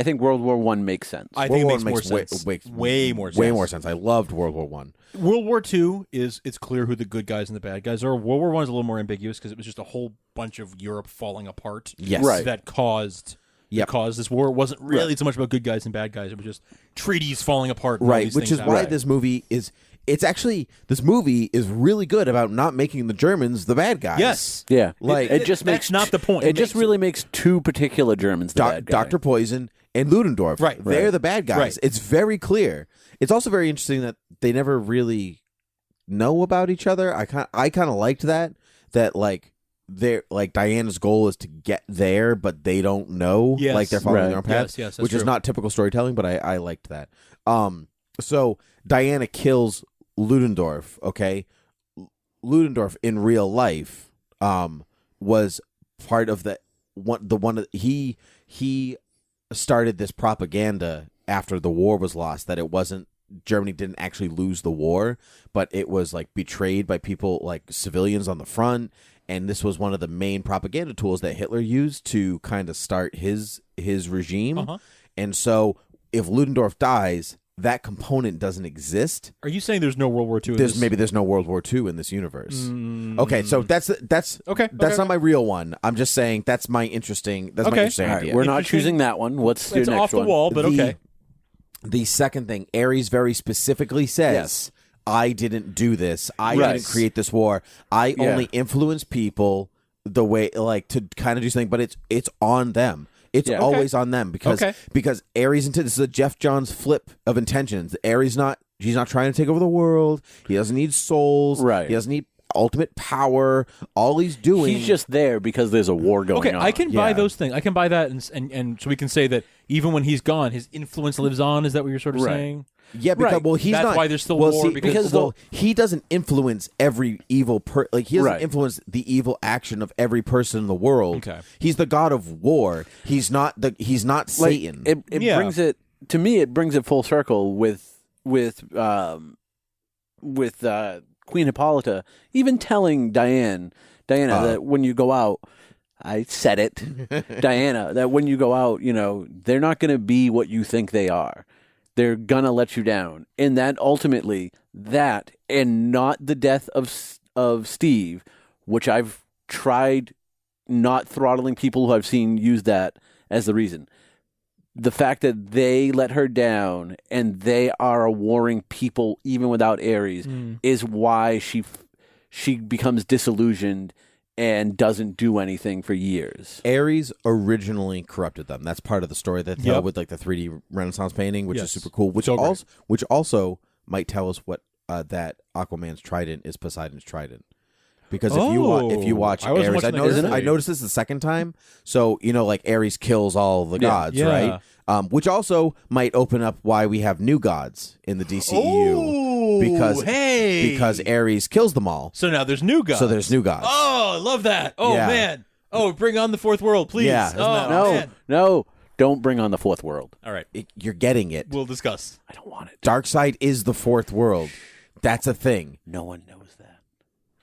think World War I makes sense. I think it makes more sense. Way more sense. Way more sense. I loved World War I. World War II it's clear who the good guys and the bad guys are. World War I is a little more ambiguous because it was just a whole bunch of Europe falling apart. Yes. Right. That caused this war. It wasn't really so much about good guys and bad guys. It was just treaties falling apart. Right, which is why this movie is. This movie is really good about not making the Germans the bad guys. Yes. Yeah. Like it just makes not the point. It just really makes two particular Germans the bad guy. Dr. Poison and Ludendorff. Right. They're the bad guys. Right. It's very clear. It's also very interesting that they never really know about each other. I kind of liked that like they're like Diana's goal is to get there, but they don't know. Yes. Like they're following their own path. Yes, which true. is not typical storytelling, but I liked that. So Diana kills Ludendorff. Okay, Ludendorff in real life was part of he started this propaganda after the war was lost that it wasn't. Germany didn't actually lose the war, but it was like betrayed by people like civilians on the front, and this was one of the main propaganda tools that Hitler used to kind of start his regime. And so if Ludendorff dies, that component doesn't exist. Are you saying there's no World War II? Maybe there's no World War II in this universe. Okay, so that's okay. That's not my real one. I'm just saying that's my interesting. That's my interesting idea. Right, we're not choosing that one. What's your next one? It's off the wall, but okay. The second thing, Ares very specifically says, I didn't do this. I didn't create this war. I only influence people the way, like, to kind of do something, but it's on them. It's always on them because Ares, this is a Jeff Johns flip of intentions. Ares he's not trying to take over the world. He doesn't need souls. Right. He doesn't need ultimate power. All he's doing, he's just there because there's a war going on. I can buy those things. I can buy that, and so we can say that even when he's gone, his influence lives on. Is that what you're sort of saying? Yeah, because he's that's not. Why there's still war because he doesn't influence every evil he doesn't influence the evil action of every person in the world. Okay. He's the god of war. He's not Satan. It brings it to me. It brings it full circle with Queen Hippolyta even telling Diana that when you go out, I said it, Diana, that when you go out, they're not going to be what you think they are. They're going to let you down. And that ultimately, and not the death of Steve, which I've tried not throttling people who I've seen use that as the reason. The fact that they let her down and they are a warring people even without Ares is why she becomes disillusioned and doesn't do anything for years. Ares originally corrupted them. That's part of the story that Yep. with like the 3D Renaissance painting, which Yes. is super cool. Which So great. also might tell us what that Aquaman's trident is Poseidon's trident. Because if you watch I wasn't Ares, watching that I noticed this the second time. So like Ares kills all the gods, Yeah. right? Which also might open up why we have new gods in the DCEU because Ares kills them all. So now there's new gods. So there's new gods. Oh, I love that. Oh Yeah. man. Oh, bring on the fourth world, please. Yeah, isn't that man. No, don't bring on the fourth world. All right. You're getting it. We'll discuss. I don't want it. Darkseid is the fourth world. That's a thing. No one knows that.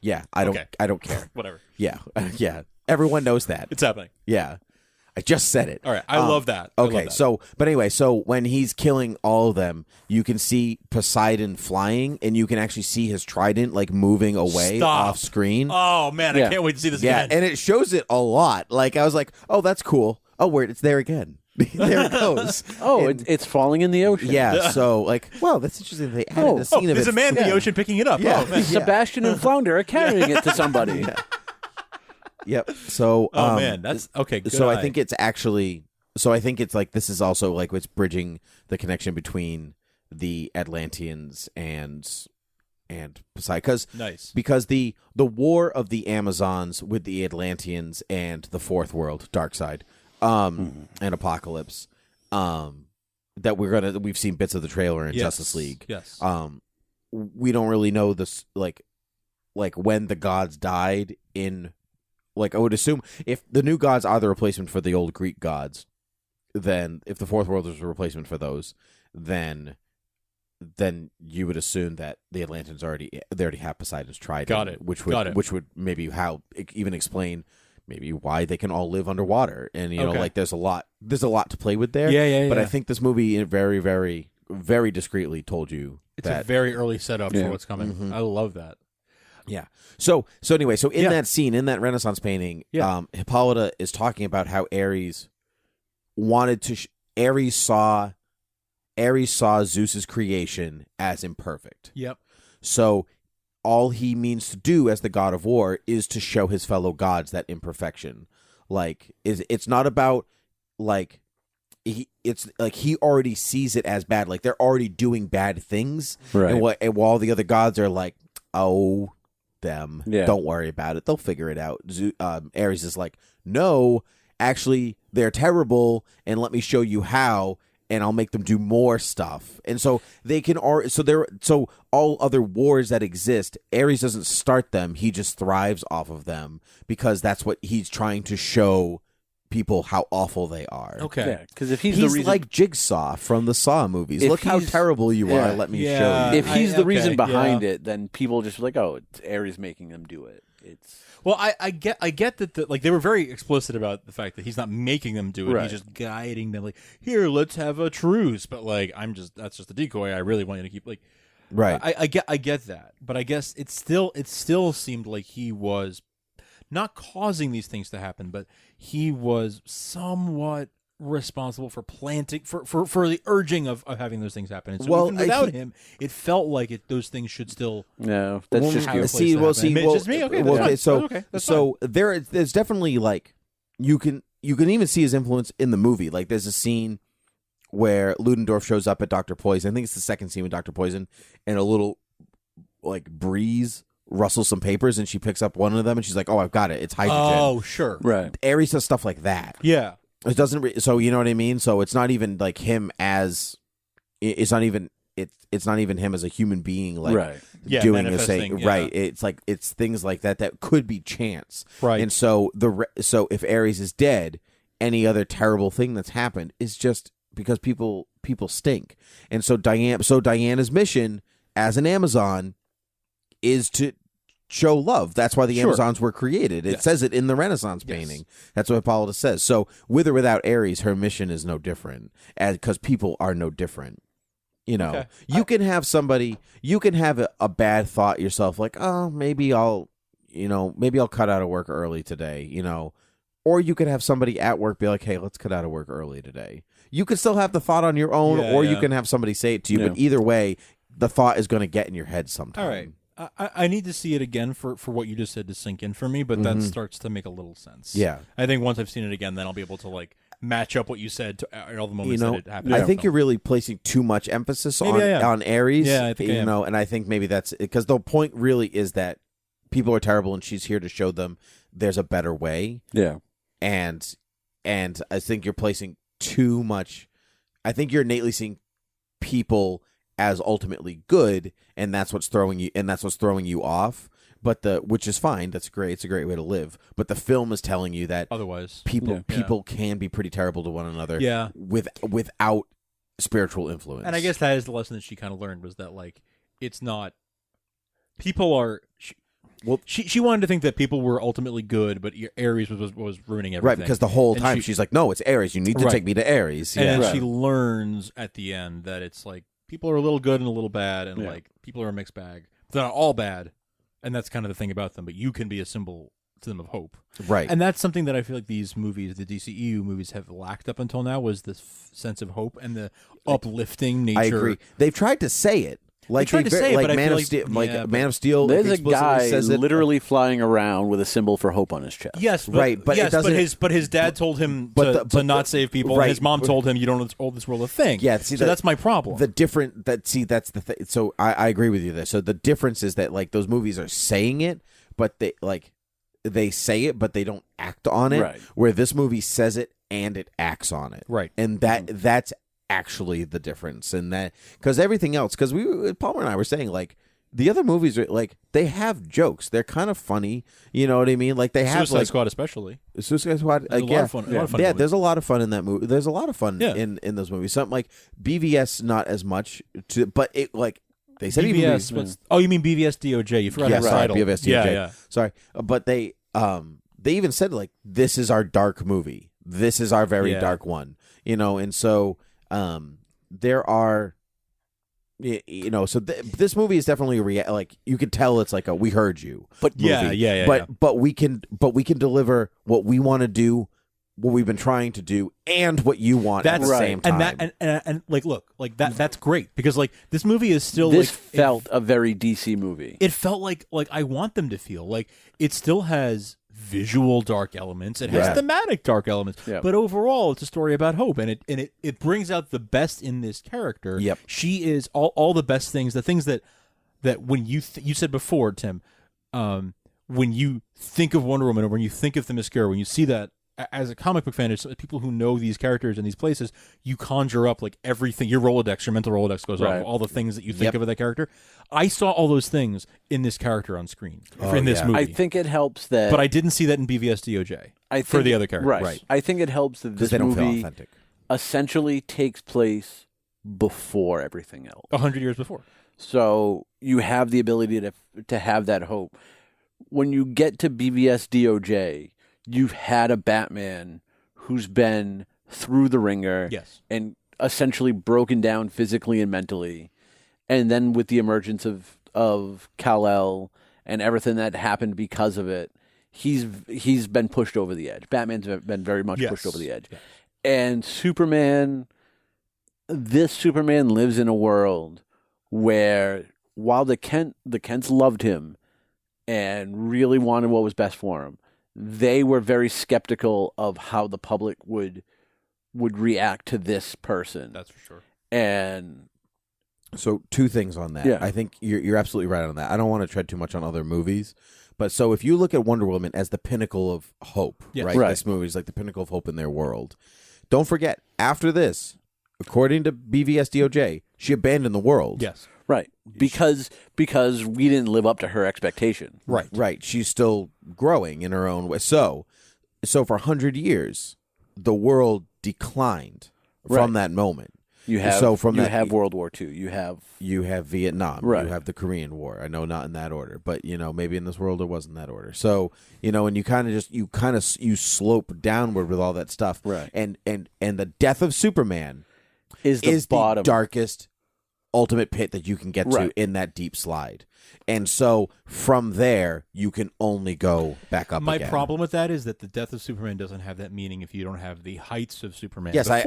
Yeah, I don't. Okay. I don't care. Whatever. Yeah, yeah. Everyone knows that. It's happening. Yeah, I just said it. All right. I love that. I Okay, love that. so when he's killing all of them, you can see Poseidon flying, and you can actually see his trident like moving away Stop. off screen. Oh man, I can't wait to see this Yeah, again. and it shows it a lot. Like I was like, oh, that's cool. Oh, wait, it's there again. There it goes. Oh, it's falling in the ocean. Yeah. So like, well, that's interesting. They added a scene of there's it. a man in the ocean picking it up. Yeah. Oh man. Sebastian and Flounder are carrying it to somebody. Yep. So, Oh man, that's okay. Good so eye. I think it's actually. So I think it's like this is also like what's bridging the connection between the Atlanteans and Poseidon, nice. because the war of the Amazons with the Atlanteans and the fourth world, Darkseid, and Apocalypse, that we've seen bits of the trailer in Yes. Justice League. Yes. We don't really know this like when the gods died in. Like I would assume if the new gods are the replacement for the old Greek gods, then if the fourth world is a replacement for those, then you would assume that the Atlanteans already have Poseidon's trident. Got it. Which Got it. would maybe even explain maybe why they can all live underwater. And you know, like there's a lot to play with there. Yeah. But I think this movie very, very, very discreetly told you It's that a very early setup for what's coming. Mm-hmm. I love that. Yeah. So anyway, in that scene, in that Renaissance painting, Hippolyta is talking about how Ares wanted to. Ares saw Zeus's creation as imperfect. Yep. So all he means to do as the god of war is to show his fellow gods that imperfection. Like it's not about like. It's like he already sees it as bad. Like they're already doing bad things, Right. And while the other gods are like, oh. Them. Yeah. Don't worry about it. They'll figure it out. Ares is like, no, actually, they're terrible, and let me show you how, and I'll make them do more stuff. And so they can. So all other wars that exist, Ares doesn't start them. He just thrives off of them because that's what he's trying to show people how awful they are. Okay. Yeah, because if he's He's the reason, like Jigsaw from the Saw movies. If Look how he's- terrible you yeah. are. Let me Yeah. show you. if he's the reason okay, behind it, then people just like, oh, it's Ares making them do it. It's Well, I get that like they were very explicit about the fact that he's not making them do it. Right. He's just guiding them. Like, here, let's have a truce. But like, that's just a decoy. I really want you to keep like. Right. I get that, but I guess it still seemed like he was not causing these things to happen, but he was somewhat responsible for planting for the urging of having those things happen. And so Well, even without him, it felt like those things should still. no, that's just have a you. place to happen. It's just me. Okay, that's fine. so Okay, that's so there's definitely like you can even see his influence in the movie. Like there's a scene where Ludendorff shows up at Dr. Poison. I think it's the second scene with Dr. Poison, and a little like breeze rustles some papers, and she picks up one of them, and she's like, "Oh, I've got it. It's hydrogen." Oh, sure. Right. Ares does stuff like that. Yeah. It doesn't. So you know what I mean. So it's not even like him as. It's not even. It's not even him as a human being. Like Right. Yeah, doing a manifesting, thing. yeah. Right. It's like it's things like that could be chance. Right. And so so if Ares is dead, any other terrible thing that's happened is just because people stink. And so Diana's mission as an Amazon is to show love. That's why the Sure. Amazons were created. It Yes. says it in the Renaissance painting. That's what Hippolyta says. So with or without Ares, her mission is no different, because people are no different. You know, Okay. you can have somebody, you can have a bad thought yourself, like, oh, maybe I'll cut out of work early today, you know, or you could have somebody at work be like, hey, let's cut out of work early today. You can still have the thought on your own, Yeah, or yeah. you can have somebody say it to you, but either way, the thought is going to get in your head sometime. All right. I need to see it again for what you just said to sink in for me, but that starts to make a little sense. Yeah. I think once I've seen it again, then I'll be able to like match up what you said to all the moments that it happened. I think you're really placing too much emphasis on Ares. Yeah, I think I am. And I think maybe that's because the point really is that people are terrible, and she's here to show them there's a better way. Yeah, and I think you're placing too much. I think you're innately seeing people as ultimately good, and that's what's throwing you off. But which is fine. That's great. It's a great way to live. But the film is telling you that otherwise people can be pretty terrible to one another. Yeah. Without spiritual influence. And I guess that is the lesson that she kind of learned, was that like it's not people are. She wanted to think that people were ultimately good, but Ares was ruining everything. Right, because the whole time she's like, no, it's Ares. You need to take me to Ares. And then she learns at the end that it's like people are a little good and a little bad, and like people are a mixed bag. They're not all bad, and that's kind of the thing about them. But you can be a symbol to them of hope, right? And that's something that I feel like these movies, the DCEU movies, have lacked up until now, was this sense of hope and the uplifting nature. I agree. They've tried to say it. Like tried to say it, like but Man I of feel Steel, like Man of Steel. There's a guy says literally flying around with a symbol for hope on his chest. Yes, but, right. But yes, it doesn't. But his dad told him to not save people, right, and his mom told him you don't owe this world a thing. Yeah, so that's my problem. That's the thing. So I agree with you there. So the difference is that like those movies are saying it, but they say it, but they don't act on it. Right. Where this movie says it and it acts on it. Right. And that's actually the difference. And that because everything else, because Palmer and I were saying like the other movies are like they have jokes. They're kind of funny. You know what I mean? Like they have Suicide Squad, especially. Suicide Squad. There's a lot of fun. Yeah, there's a lot of fun in that movie. There's a lot of fun in those movies. Something like BVS, not as much, but it like. They said BVS. You mean BVS DOJ? You forgot the title. BVS DOJ. Yeah. Sorry, but they even said like this is our dark movie. This is our very dark one. You know, and so there are, you know, so this movie is definitely like you could tell it's like a we heard you, but movie. But we can deliver what we want to do, what we've been trying to do, and what you want at the same time. And like look, like that's great because like this movie is still this like felt a very DC movie. It felt like I want them to feel like it still has visual dark elements. It has thematic dark elements. Yeah. But overall, it's a story about hope, and it brings out the best in this character. Yep. She is all the best things. The things that when you said before, Tim, when you think of Wonder Woman or when you think of Themyscira, when you see that. As a comic book fan, as people who know these characters in these places, you conjure up like everything. Your Rolodex, your mental Rolodex goes off, all the things that you think of that character. I saw all those things in this character on screen in this movie. I think it helps that, but I didn't see that in BVS DOJ for the other characters. Right. I think it helps that this movie essentially takes place before everything else, 100 years before. So you have the ability to have that hope. When you get to BVS DOJ. You've had a Batman who's been through the ringer and essentially broken down physically and mentally. And then with the emergence of Kal-El and everything that happened because of it, he's been pushed over the edge. Batman's been very much pushed over the edge. Yes. And this Superman lives in a world where while the Kents loved him and really wanted what was best for him, they were very skeptical of how the public would react to this person. That's for sure. And so, two things on that. Yeah. I think you're absolutely right on that. I don't want to tread too much on other movies, but so if you look at Wonder Woman as the pinnacle of hope, right? This movie is like the pinnacle of hope in their world. Don't forget, after this, according to BVS DOJ, she abandoned the world. Yes. Right, because we didn't live up to her expectation. Right. She's still growing in her own way. So for 100 years, the world declined from that moment. You have have World War II. You have Vietnam. Right. You have the Korean War. I know not in that order, but you know maybe in this world it wasn't that order. So you know, and you you slope downward with all that stuff. Right. And the death of Superman is the bottom. darkest ultimate pit that you can get to in that deep slide. And so from there, you can only go back up My again. problem with that is that the death of Superman doesn't have that meaning if you don't have the heights of Superman. Yes, so it's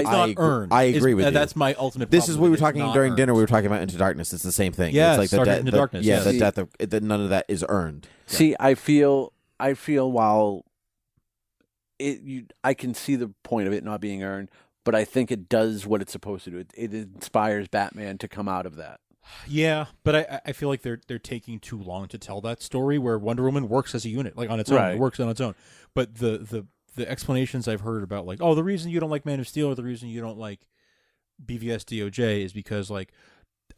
not earned. I agree with you. That's my ultimate This problem. is what we were talking during earned. dinner. We were talking about Into Darkness. It's the same thing. Yeah, it's like Into Darkness. Yeah, yes. the death of none of that is earned. See, I feel while I can see the point of it not being earned, but I think it does what it's supposed to do. It inspires Batman to come out of that. Yeah, but I feel like they're taking too long to tell that story where Wonder Woman works as a unit, like on its own. Right. It works on its own. But the explanations I've heard about, like, oh, the reason you don't like Man of Steel or the reason you don't like BVS DOJ is because, like,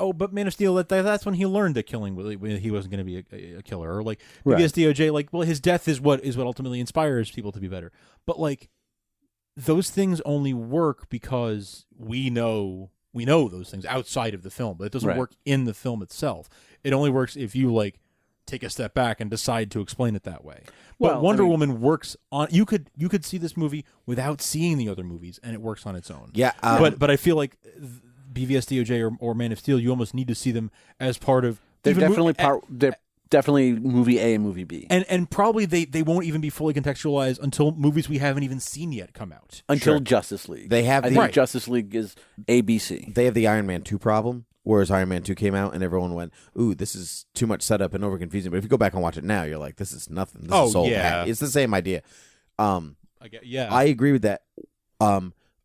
oh, but Man of Steel, that's when he learned that killing, when he wasn't going to be a killer. Or like BVS DOJ, like, well, his death is what ultimately inspires people to be better. But like, those things only work because we know those things outside of the film, but it doesn't work in the film itself. It only works if you like take a step back and decide to explain it that way. But Wonder Woman works on. You could see this movie without seeing the other movies, and it works on its own. Yeah, but I feel like BVS DOJ or Man of Steel, you almost need to see them as part of. They're definitely movie A and movie B. And probably they won't even be fully contextualized until movies we haven't even seen yet come out. Until Justice League. I think Justice League is ABC. They have the Iron Man 2 problem, whereas Iron Man 2 came out and everyone went, ooh, this is too much setup and over confusing. But if you go back and watch it now, you're like, this is nothing. This is old hat. It's the same idea. I agree with that.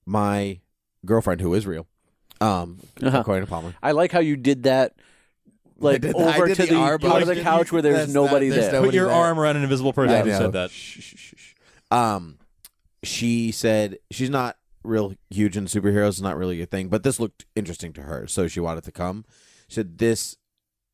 My girlfriend, who is real, according to Palmer. I like how you did that. Like over to the part of the couch where there's nobody there. Put your arm around an invisible person and said that. She said she's not real huge in superheroes, it's not really a thing, but this looked interesting to her, so she wanted to come. She said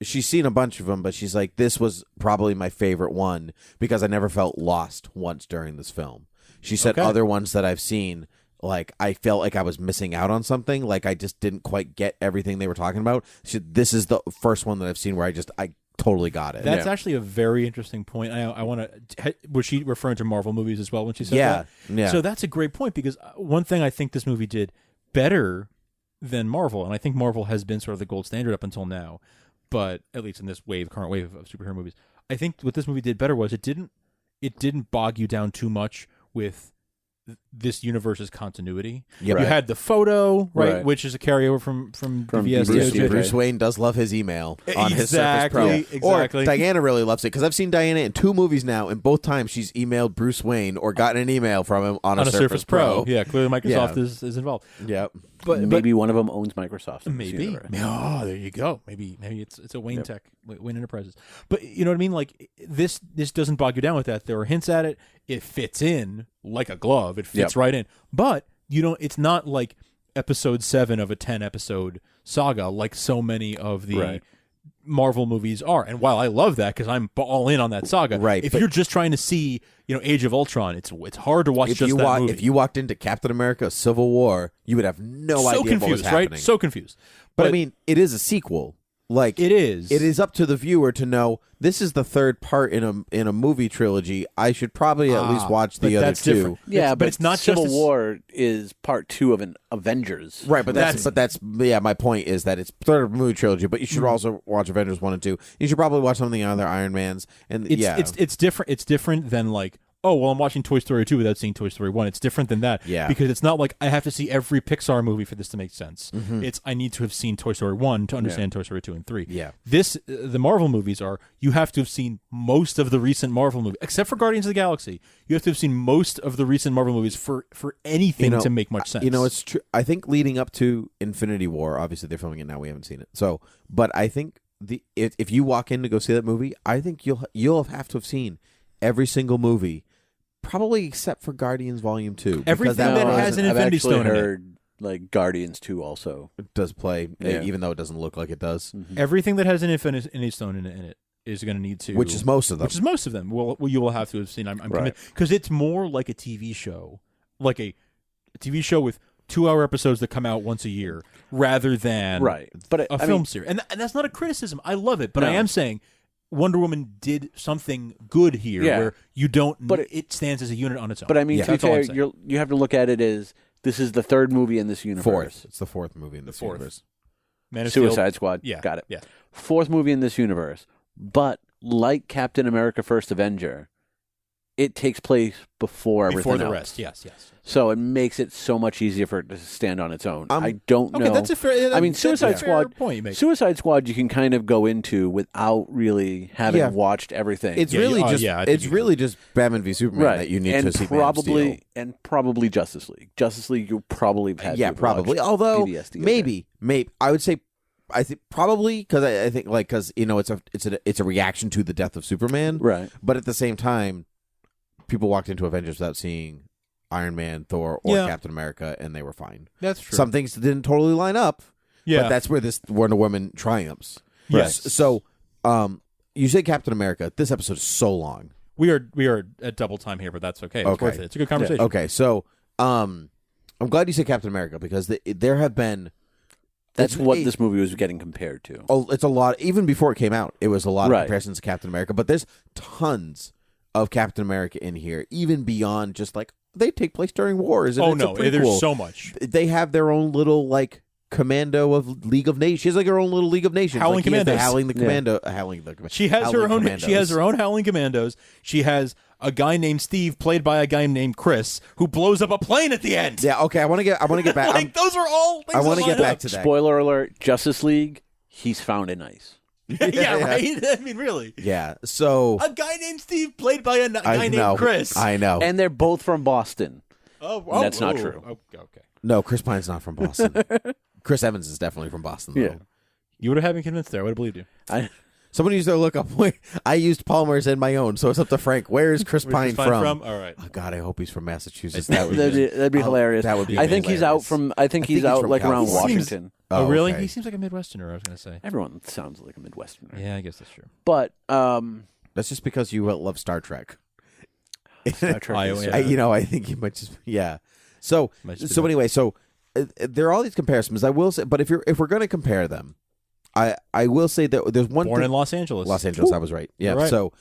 she's seen a bunch of them, but she's like, this was probably my favorite one because I never felt lost once during this film. She said other ones that I've seen, like, I felt like I was missing out on something. Like, I just didn't quite get everything they were talking about. This is the first one that I've seen where I totally got it. That's actually a very interesting point. I want to. Was she referring to Marvel movies as well when she said that? Yeah. So that's a great point because one thing I think this movie did better than Marvel, and I think Marvel has been sort of the gold standard up until now, but at least in this current wave of superhero movies, I think what this movie did better was it didn't bog you down too much with this universe's continuity. Yep. You had the photo, right, which is a carryover from VS. Bruce Wayne does love his email on his Surface Pro. Exactly. Or Diana really loves it because I've seen Diana in 2 movies now, and both times she's emailed Bruce Wayne or gotten an email from him on a Surface Pro. Yeah, clearly Microsoft is involved. Yep. But maybe one of them owns Microsoft. Maybe. Oh, there you go. Maybe it's a Wayne Tech, Wayne Enterprises. But you know what I mean? Like this doesn't bog you down with that. There are hints at it. It fits in like a glove. It fits right in. But it's not like episode 7 of a 10 episode saga like so many of the Marvel movies are. And while I love that because I'm all in on that saga, if you're just trying to see, Age of Ultron, it's hard to watch that movie. If you walked into Captain America: Civil War, you would have no idea what was happening. Right? So confused. But I mean, it is a sequel. Like it is. It is up to the viewer to know this is the third part in a movie trilogy. I should probably at least watch the other 2. Different. Yeah, but it's not Civil War is part 2 of an Avengers. Right, but that's my point is that it's third movie trilogy, but you should also watch Avengers 1 and 2. You should probably watch some of the other Iron Mans it's different. It's different than like, oh, well, I'm watching Toy Story 2 without seeing Toy Story 1. It's different than that. Yeah. Because it's not like I have to see every Pixar movie for this to make sense. Mm-hmm. I need to have seen Toy Story 1 to understand Toy Story 2 and 3. Yeah. The Marvel movies you have to have seen most of the recent Marvel movies, except for Guardians of the Galaxy. You have to have seen most of the recent Marvel movies for anything to make much sense. It's true. I think leading up to Infinity War, obviously they're filming it now, we haven't seen it. So, but I think if you walk in to go see that movie, I think you'll have to have seen every single movie. Probably except for Guardians Volume 2. Everything that has an Infinity Stone in it. Like Guardians 2 also. It does play, even though it doesn't look like it does. Mm-hmm. Everything that has an Infinity Stone in it is going to need to... Which is most of them. Well, you will have to have seen. I'm convinced. Because it's more like a TV show. Like a TV show with 2-hour episodes that come out once a year rather than a film series. And that's not a criticism. I love it. But I am saying... Wonder Woman did something good here where you don't, but it stands as a unit on its own. But I mean, to be fair, you have to look at it as this is the 3rd movie in this universe. Fourth. It's the 4th movie in this universe. Man of Suicide Steel. Squad. Yeah. Got it. Yeah. Fourth movie in this universe. But like Captain America First Avenger, it takes place before everything Before the else. rest, yes. So it makes it so much easier for it to stand on its own. I don't know. Okay, that's a fair. I mean, Suicide Squad. Point you make. Suicide Squad, you can kind of go into without really having watched everything. It's really just Batman v Superman that you need to see. Probably Justice League. Justice League, you'll probably have had. Yeah, probably. Although maybe I would say. I think probably because I think because it's a reaction to the death of Superman, right? But at the same time, people walked into Avengers without seeing Iron Man, Thor, or Captain America, and they were fine. That's true. Some things didn't totally line up, but that's where this Wonder Woman triumphs. Yes. So, you say Captain America. This episode is so long. We are at double time here, but that's okay. It's worth it. It's a good conversation. Yeah. Okay, so I'm glad you said Captain America because there have been. That's what this movie was getting compared to. Oh, it's a lot. Even before it came out, it was a lot of comparisons to Captain America. But there's tons of Captain America in here, even beyond just they take place during wars. And there's so much. They have their own little commando of League of Nations. She has her own little League of Nations. Howling Commandos. Howling the Commando. Howling the. She has her own. Commandos. She has her own Howling Commandos. She has a guy named Steve, played by a guy named Chris, who blows up a plane at the end. Yeah. Okay. I want to get back. Those are all. I want to get back to that. Spoiler alert: Justice League. He's found in ice. Yeah, right. I mean, really. Yeah. So a guy named Steve, played by a guy named Chris. I know. And they're both from Boston. That's not true. Okay. No, Chris Pine's not from Boston. Chris Evans is definitely from Boston, though. Yeah. You would have had me convinced there. I would have believed you. Someone used their lookup. I used Palmer's in my own, so it's up to Frank. Where is Chris Pine from? All right. Oh, God, I hope he's from Massachusetts. That'd be hilarious. That would be. I think he's out from. I think he's out around California. Washington. Oh, really? Okay. He seems like a Midwesterner. I was going to say. Everyone sounds like a Midwesterner. Yeah, I guess that's true. But that's just because you love Star Trek. Star Trek I think you might just So anyway, there are all these comparisons. I will say, but if we're going to compare them, I will say that there's one born in Los Angeles. Los Angeles, I was right. Yeah. Right. So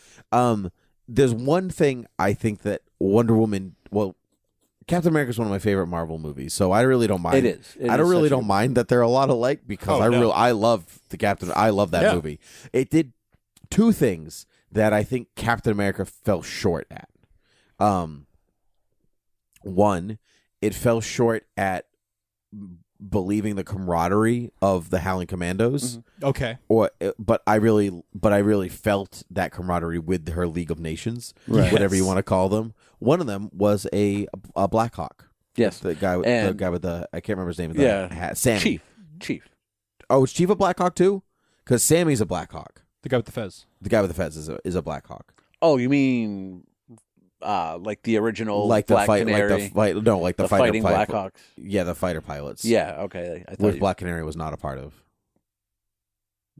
there's one thing I think that Wonder Woman. Well, Captain America is one of my favorite Marvel movies, so I really don't mind. It is. I don't mind that they're a lot alike because I love the Captain. I love that movie. It did two things that I think Captain America fell short at. One, it fell short at believing the camaraderie of the Howling Commandos. Mm-hmm. Okay. But I really felt that camaraderie with her League of Nations, whatever you want to call them. One of them was a Black Hawk. Yes, the guy with the I can't remember his name. Sammy. Chief. Oh, is Chief a Black Hawk too? Because Sammy's a Black Hawk. The guy with the fez. The guy with the fez is a Black Hawk. Oh, you mean like the original Black Canary? Like the fighting Black Hawks. Yeah, the fighter pilots. Yeah, okay. I thought which Black Canary was not a part of.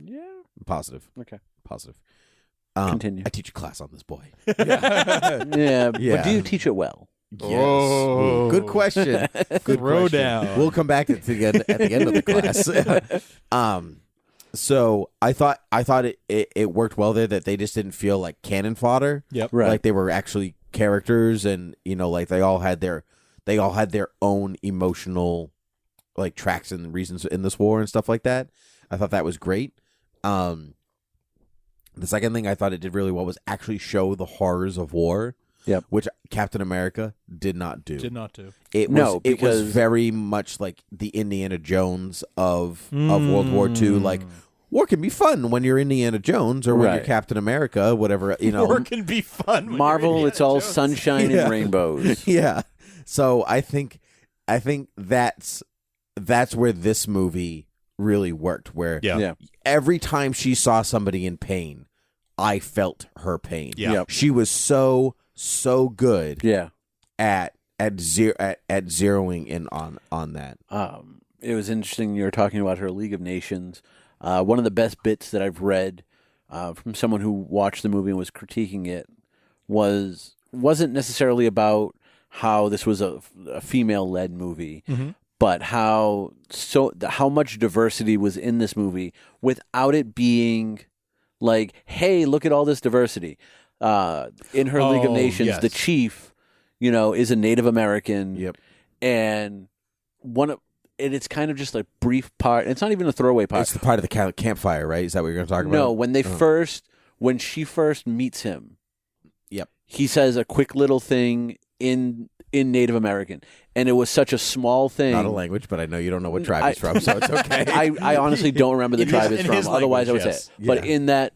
Yeah. Positive. Okay. Positive. Continue. I teach a class on this boy. Yeah. But do you teach it well? Yes. Oh. Good question. Good Throw question. down. We'll come back at the end of the class. So I thought it worked well there that they just didn't feel like cannon fodder. Yep. Right. Like they were actually characters, and like they all had their own emotional tracks and reasons in this war and stuff like that. I thought that was great. The second thing I thought it did really well was actually show the horrors of war. Yep. Which Captain America did not do. It was very much like the Indiana Jones of World War II. Like, war can be fun when you're Indiana Jones or when you're Captain America, whatever, War can be fun. When Marvel, you're it's all Jones. sunshine and rainbows. Yeah. So I think that's where this movie really worked. Where every time she saw somebody in pain, I felt her pain. Yeah. Yep. She was so good. Yeah. At zeroing in on that. It was interesting you were talking about her League of Nations. One of the best bits that I've read from someone who watched the movie and was critiquing it wasn't necessarily about how this was a female-led movie, but how much diversity was in this movie without it being like, hey, look at all this diversity. In her League of Nations, the chief, is a Native American. Yep. And it's kind of just a brief part. It's not even a throwaway part. It's the part of the campfire, right? Is that what you're going to talk about? No, when she first meets him, yep, he says a quick little thing in Native American, and it was such a small thing. Not a language, but I know you don't know what tribe he's from, so it's okay. I honestly don't remember the tribe he's from. Otherwise, I would say it. Yeah. But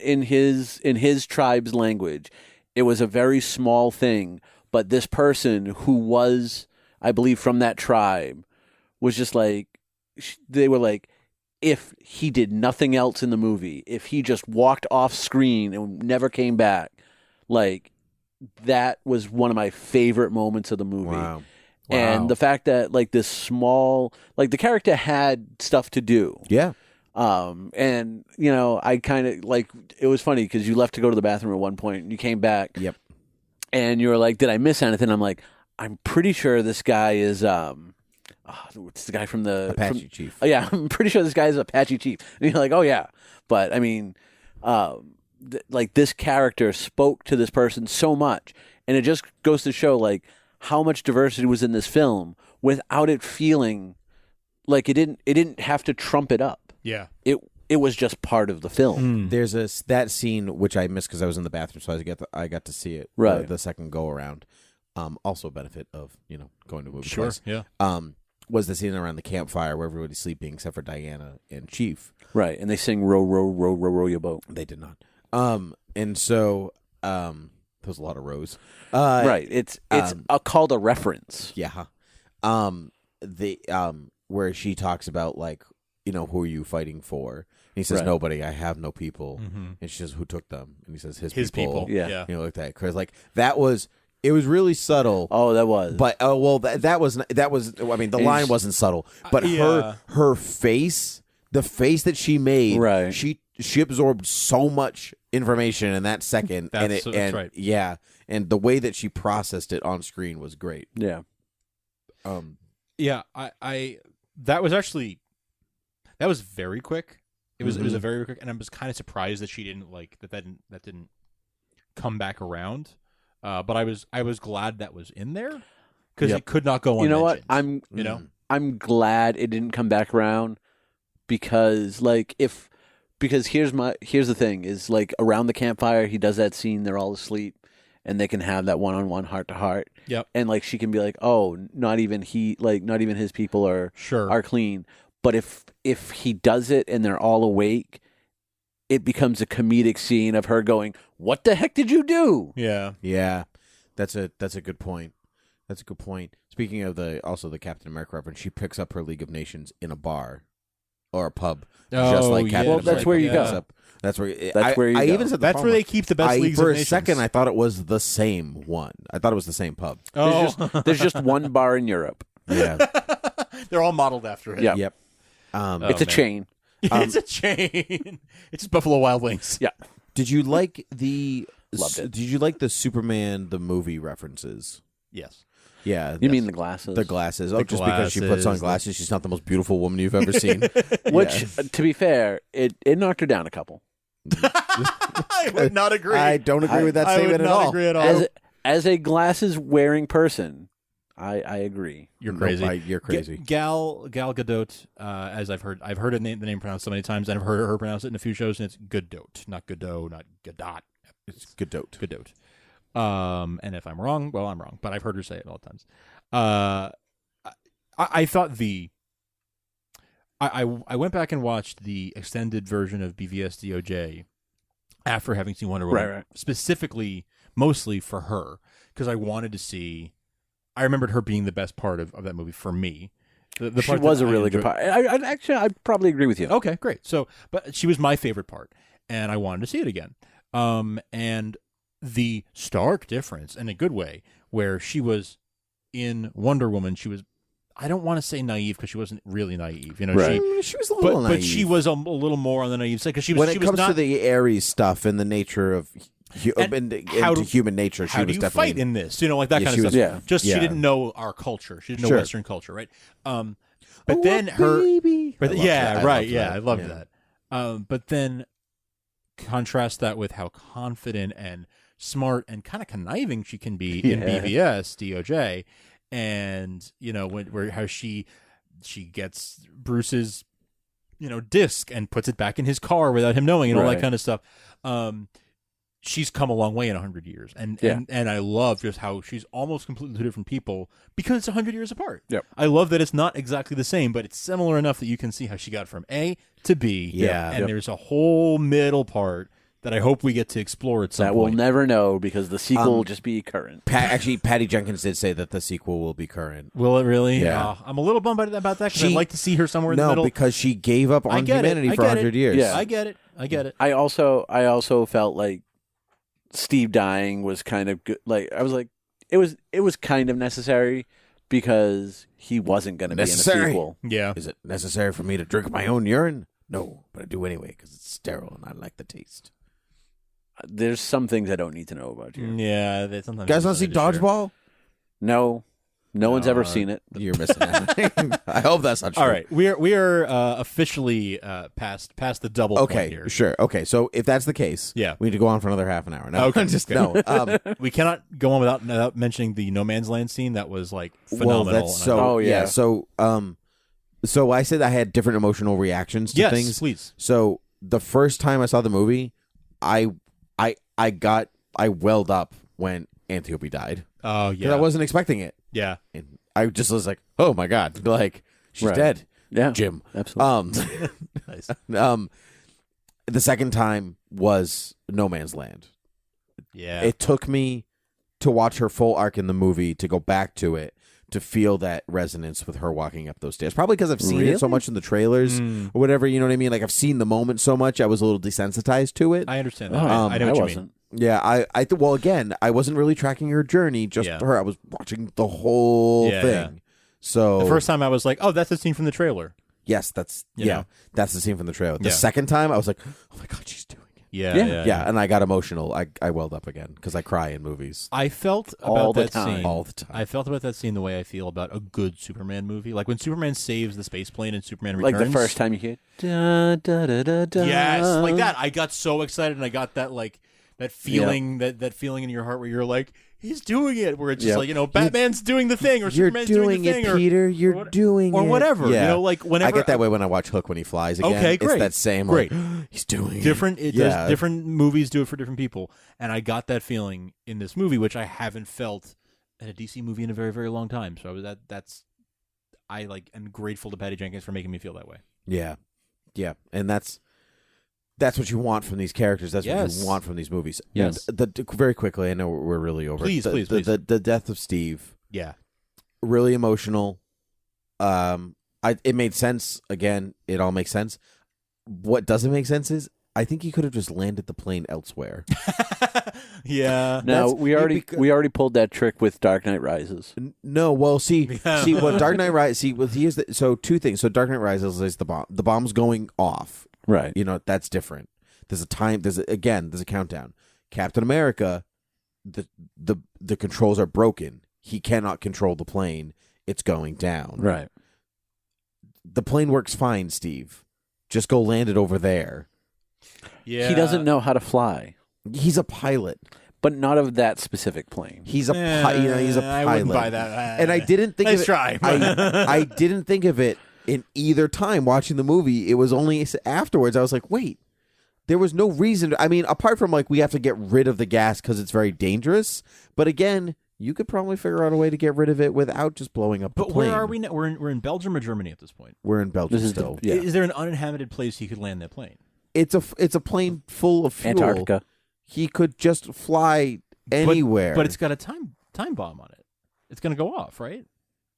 in his tribe's language, it was a very small thing. But this person who was, I believe, from that tribe was just like, they were like, if he did nothing else in the movie, if he just walked off screen and never came back, like, that was one of my favorite moments of the movie. Wow. And the fact that, like, this small, like, the character had stuff to do. Yeah. And, you know, I kind of, like, it was funny because you left to go to the bathroom at one point and you came back. Yep. And you were like, did I miss anything? I'm like, I'm pretty sure this guy is, what's the guy from the Apache Chief? Oh, yeah, I'm pretty sure this guy is Apache Chief. And you're like, oh, yeah. But, I mean, like, this character spoke to this person so much. And it just goes to show, like, how much diversity was in this film without it feeling like it didn't have to trump it up. Yeah. It was just part of the film. There's that scene which I missed because I was in the bathroom, so I got to see it right the second go around. Also a benefit of going to a movie sure twice. yeah was the scene around the campfire where everybody's sleeping except for Diana and Chief. Right, and they sing row row row row row your boat. They did not. And so there's a lot of rows. Right, it's called a reference. Yeah. Where she talks about, like, who are you fighting for? And he says, nobody. I have no people. Mm-hmm. And she says, who took them? And he says, his people. Yeah. Like that. Because, like, it was really subtle. Oh, that was. But that was. I mean, the line wasn't subtle, but her face, the face that she made, right? She absorbed so much information in that second, that's right. Yeah, and the way that she processed it on screen was great. Yeah. Yeah. That was very quick. It was a very quick, and I was kind of surprised that she didn't like that didn't come back around. But I was glad that was in there because it could not go unmentioned. You know what? I'm glad it didn't come back around because, like, because here's the thing is, like, around the campfire he does that scene, they're all asleep and they can have that one-on-one heart-to-heart. Yep. And, like, she can be like, oh, not even his people are clean. But if he does it and they're all awake, it becomes a comedic scene of her going, "What the heck did you do?" Yeah. Yeah. That's a good point. That's a good point. Speaking of the Captain America reference, she picks up her League of Nations in a bar or a pub, just like Captain America. Well, that's where you go. That's where you go. Even said that's where they keep the best leagues of nations. For a second, I thought it was the same one. I thought it was the same pub. Oh. There's just one bar in Europe. Yeah. They're all modeled after it. Yeah. Yep. It's a chain. It's a chain. It's just Buffalo Wild Wings. Yeah. Did you like the? Loved it. Did you like the Superman the movie references? Yes. Yeah. You mean the glasses? The glasses. Just because she puts on glasses, she's not the most beautiful woman you've ever seen. Which, to be fair, it knocked her down a couple. I would not agree. I don't agree with that statement at all. I would not agree at all. As a glasses wearing person, I agree. You're crazy. You're crazy. Gal Gadot, as I've heard the name pronounced so many times, and I've heard her pronounce it in a few shows, and it's Gadot, not Godot, not Gadot. It's Gadot. Gadot. And if I'm wrong, well, I'm wrong, but I've heard her say it all the times. I thought I went back and watched the extended version of BVS DOJ after having seen Wonder Woman, right. Specifically, mostly for her, because I wanted to see. I remembered her being the best part of that movie for me. The she was a really good part. I'd probably agree with you. Okay, great. So, but she was my favorite part, and I wanted to see it again. And the stark difference, in a good way, where she was in Wonder Woman, she was. I don't want to say naive because she wasn't really naive, Right. She was a little naive, but she was a little more on the naive side because she was. When it comes was not, to the Ares stuff and the nature of human nature, she how was do you definitely fight in this? Like that kind of stuff. Yeah. Just she didn't know our culture. She didn't know Western culture, right? But then baby. I loved that. But then contrast that with how confident and smart and kind of conniving she can be in BVS DOJ, and how she she gets Bruce's, disc and puts it back in his car without him knowing, and all that kind of stuff. She's come a long way in 100 years, and I love just how she's almost completely two different people because it's 100 years apart. Yep. I love that it's not exactly the same, but it's similar enough that you can see how she got from A to B. Yeah. And there's a whole middle part that I hope we get to explore at some That point. we'll never know because the sequel will just be current. Actually, Patty Jenkins did say that the sequel will be current. Will it really? Yeah. I'm a little bummed about that because I'd like to see her somewhere in the middle. No, because she gave up on humanity for 100 years. Yeah. I get it. I also felt like Steve dying was kind of good. Like I was like, it was kind of necessary because he wasn't going to be in a sequel. Yeah. Is it necessary for me to drink my own urine? No, but I do anyway because it's sterile and I like the taste. There's some things I don't need to know about you. Yeah, sometimes You guys want to see Dodgeball? No one's ever seen it. You're missing out. I hope that's not true. All right, we are officially past the double. Okay, point here. sure. Okay, so if that's the case, Yeah. we need to go on for another half an hour. No, Okay, just okay. no. We cannot go on without mentioning the No Man's Land scene. That was like phenomenal. Well, that's so. Oh, yeah. So I said I had different emotional reactions to Yes, things. please. So the first time I saw the movie, I welled up when Antiope died. Oh Because yeah, I wasn't expecting it. yeah. And I just was like, oh my God, like she's Right. dead. Yeah, Jim. absolutely. Nice. The second time was No Man's Land. Yeah. It took me to watch her full arc in the movie to go back to it to feel that resonance with her walking up those stairs. Probably because I've seen it so much in the trailers or whatever. You know what I mean? Like I've seen the moment so much, I was a little desensitized to it. I understand that. I know what you mean. Yeah, well, again, I wasn't really tracking her journey, just her. I was watching the whole thing. Yeah. So The first time I was like, oh, that's the scene from the trailer. yes, that's You know? that's the scene from the trailer. The Yeah. second time, I was like, oh my God, she's doing it. Yeah. And I got emotional. I welled up again because I cry in movies I felt about All the that time. scene. all the time. I felt about that scene the way I feel about a good Superman movie. Like when Superman saves the space plane in Superman Like Returns. the first time you hear da, da, da, da, da. Yes, like that. I got so excited and I got that that feeling that feeling in your heart where you're like, he's doing it. Where it's just like, Batman's doing the thing or You're Superman's doing the thing it, Peter. You're doing or it. whatever. Yeah. Like whenever I get that way when I watch Hook when he flies again. Okay, great. It's that same Great. like, he's doing different. it. There's different movies do it for different people, and I got that feeling in this movie, which I haven't felt in a DC movie in a very, very long time. So I am grateful to Patty Jenkins for making me feel that way. Yeah, and that's what you want from these characters. That's what you want from these movies. Yes. Very quickly, I know we're really over. Please, please. The death of Steve. Yeah. Really emotional. It made sense. Again, it all makes sense. What doesn't make sense is I think he could have just landed the plane elsewhere. Yeah. No, we already pulled that trick with Dark Knight Rises. No, well, see what Dark Knight Rises. So two things. So Dark Knight Rises is the bomb. The bomb's going off. Right. That's different. There's a time. There's a countdown. Captain America, the controls are broken. He cannot control the plane. It's going down. Right. The plane works fine, Steve. Just go land it over there. Yeah. He doesn't know how to fly, He's a pilot. but not of that specific plane. He's a he's a pilot. I wouldn't buy that. And I didn't think Nice of it. try. I didn't think of it in either time watching the movie. It was only afterwards I was like, wait, there was no reason. Apart from we have to get rid of the gas because it's very dangerous. But again, you could probably figure out a way to get rid of it without just blowing up the plane. But where are we now? We're in Belgium or Germany at this point? We're in Belgium still. Is there an uninhabited place he could land that plane? It's a plane full of fuel. Antarctica. He could just fly anywhere. But it's got a time bomb on it. It's going to go off, right?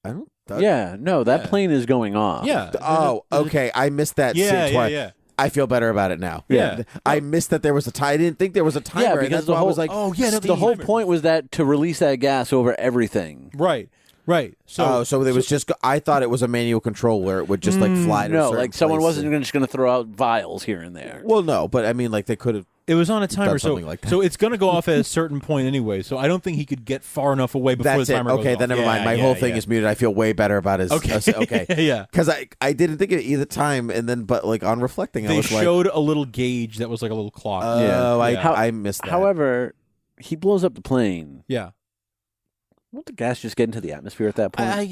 I don't. That plane is going off. Yeah. Oh, okay. I missed that. Yeah. I feel better about it now. Yeah. I missed that there was a time. I didn't think there was a timer. Yeah, and because that's why I was like, the whole point was that to release that gas over everything. Right. So it was just. I thought it was a manual control where it would just fly to a certain someone place wasn't just going to throw out vials here and there. Well, no, but they could have. it was on a timer, done something like that. so it's going to go off at a certain point anyway. So I don't think he could get far enough away before That's the it. timer goes Okay, off. then never mind. My whole thing is muted. I feel way better about his. Okay. Yeah. Because I didn't think of it either time, and then but on reflecting, I They was showed a little gauge that was like a little clock. Oh, I missed that. However, he blows up the plane. Yeah. Won't the gas just get into the atmosphere at that point? I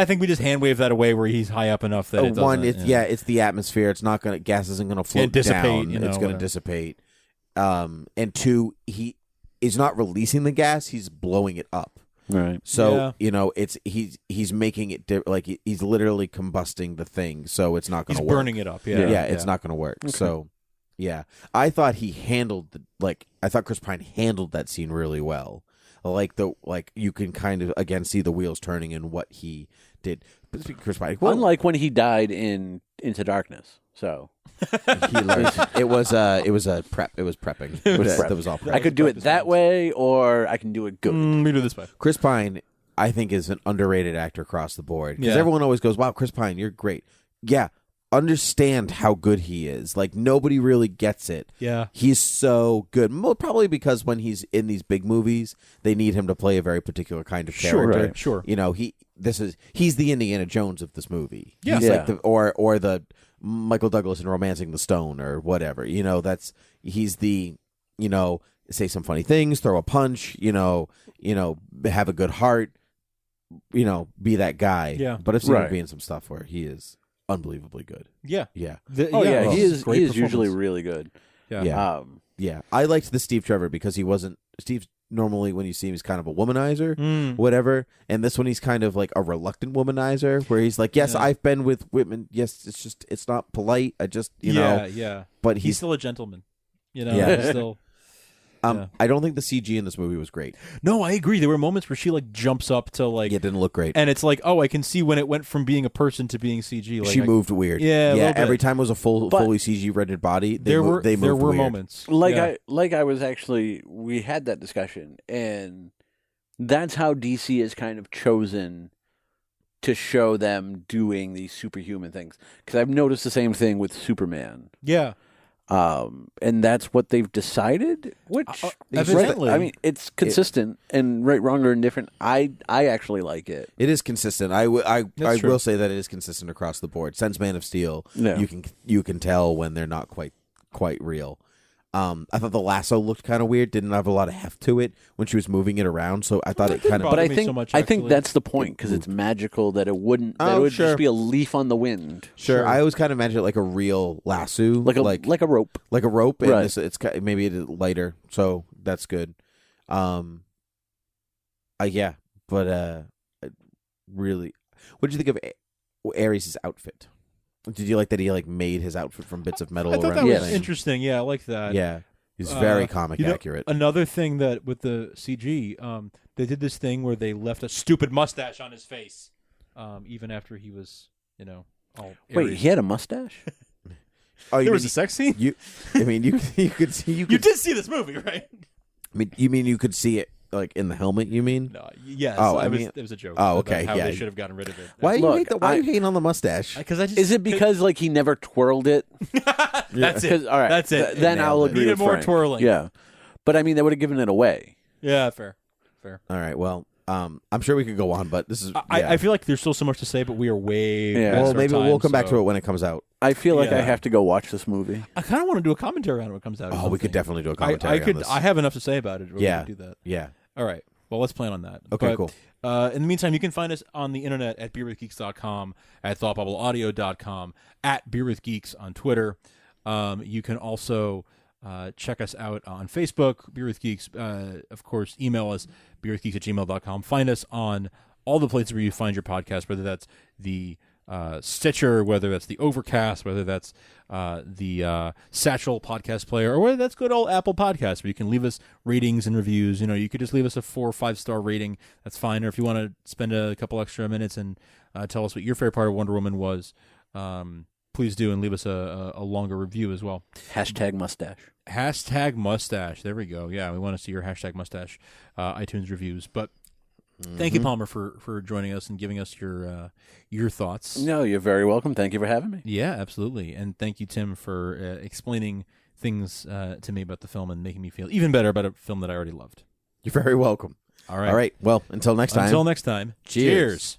think we just hand wave that away where he's high up enough that it doesn't. It's the atmosphere. It's not going to. Gas isn't going to float dissipate, down. It's going to dissipate. And two, he is not releasing the gas. He's blowing it up. Right. So he's making it he's literally combusting the thing. So it's not going to work. He's burning it up. Yeah. It's not going to work. Okay. So. Yeah, I thought he handled I thought Chris Pine handled that scene really well. You can kind of again see the wheels turning in what he did. But Chris Pine, unlike when he died in Into Darkness, so he learned. It was prep. It was prepping. It was all prep. I could do it that way, or I can do it good. We do this way. Chris Pine, I think, is an underrated actor across the board because everyone always goes, "Wow, Chris Pine, you're great." Yeah. Understand how good he is. Like nobody really gets it. Yeah, he's so good. Probably because when he's in these big movies, they need him to play a very particular kind of character. Sure. You know, he's the Indiana Jones of this movie. Yeah, he's like or the Michael Douglas in Romancing the Stone or whatever. You know, he's the say some funny things, throw a punch. Have a good heart. Be that guy. Yeah, but I've seen him be in some stuff where he is unbelievably good. Yeah. He is usually really good. Yeah. I liked the Steve Trevor because he wasn't Steve's normally when you see him he's kind of a womanizer, whatever. And this one he's kind of like a reluctant womanizer where he's like, yes, I've been with women. Yes, it's not polite. I just know. Yeah. But he's still a gentleman. He's still. I don't think the CG in this movie was great. No, I agree. There were moments where she jumps up to it didn't look great, and it's like, oh, I can see when it went from being a person to being CG. She moved weird. Yeah. Every time it was a fully CG rendered body. There were weird. Moments. I was actually. We had that discussion, and that's how DC is kind of chosen to show them doing these superhuman things. Because I've noticed the same thing with Superman. Yeah. And that's what they've decided, which evidently, I mean, it's consistent and right, wrong, or indifferent. I actually like it. It is consistent. I will say that it is consistent across the board. Since Man of Steel, you can tell when they're not quite real. I thought the lasso looked kind of weird. Didn't have a lot of heft to it when she was moving it around. So I thought it kind of. But I think that's the point because it's magical that it wouldn't. That it would just be a leaf on the wind. Sure. I always kind of imagine it like a real lasso, like a rope, like a rope. And right. it's maybe it's lighter, so that's good. Really, what did you think of Ares' outfit? Did you like that he made his outfit from bits of metal? I thought that was interesting. Yeah, I like that. Yeah, he's very comic accurate. Another thing that with the CG, they did this thing where they left a stupid mustache on his face, even after he was, all. Wait, he had a mustache? There was a sex scene. You could see. You did see this movie, right? You mean you could see it in the helmet? You mean? No. Yes. Oh, it was a joke. Oh, okay. How they should have gotten rid of it. Why are you hating on the mustache? Is it because he never twirled it? That's it. All right. That's it. Then I'll agree with more Frank. twirling. Yeah, but I mean, they would have given it away. Yeah, fair. All right. Well, I'm sure we could go on, but this is. I feel like there's still so much to say, but we are way. Well, maybe we'll come back to it when it comes out. I feel like I have to go watch this movie. I kind of want to do a commentary on it when it comes out. Oh, we could definitely do a commentary on this. I have enough to say about it. Yeah. We could do that. Yeah. All right. Well, let's plan on that. Okay, cool. In the meantime, you can find us on the internet at beerwithgeeks.com, at thoughtbubbleaudio.com, at beerwithgeeks on Twitter. You can also check us out on Facebook, Beer with Geeks. Of course, email us, beerwithgeeks@gmail.com. Find us on all the places where you find your podcast, whether that's the Stitcher, whether that's the Overcast, whether that's the Satchel podcast player, or whether that's good old Apple Podcasts, where you can leave us ratings and reviews. You could just leave us a 4 or 5 star rating. That's fine. Or if you want to spend a couple extra minutes and tell us what your favorite part of Wonder Woman was, please do, and leave us a longer review as well. #mustache. #mustache. There we go. Yeah, we want to see your #mustache iTunes reviews. But thank you, Palmer, for joining us and giving us your thoughts. No, you're very welcome. Thank you for having me. Yeah, absolutely. And thank you, Tim, for explaining things to me about the film and making me feel even better about a film that I already loved. You're very welcome. All right. All right. Well, until next time. Until next time. Cheers.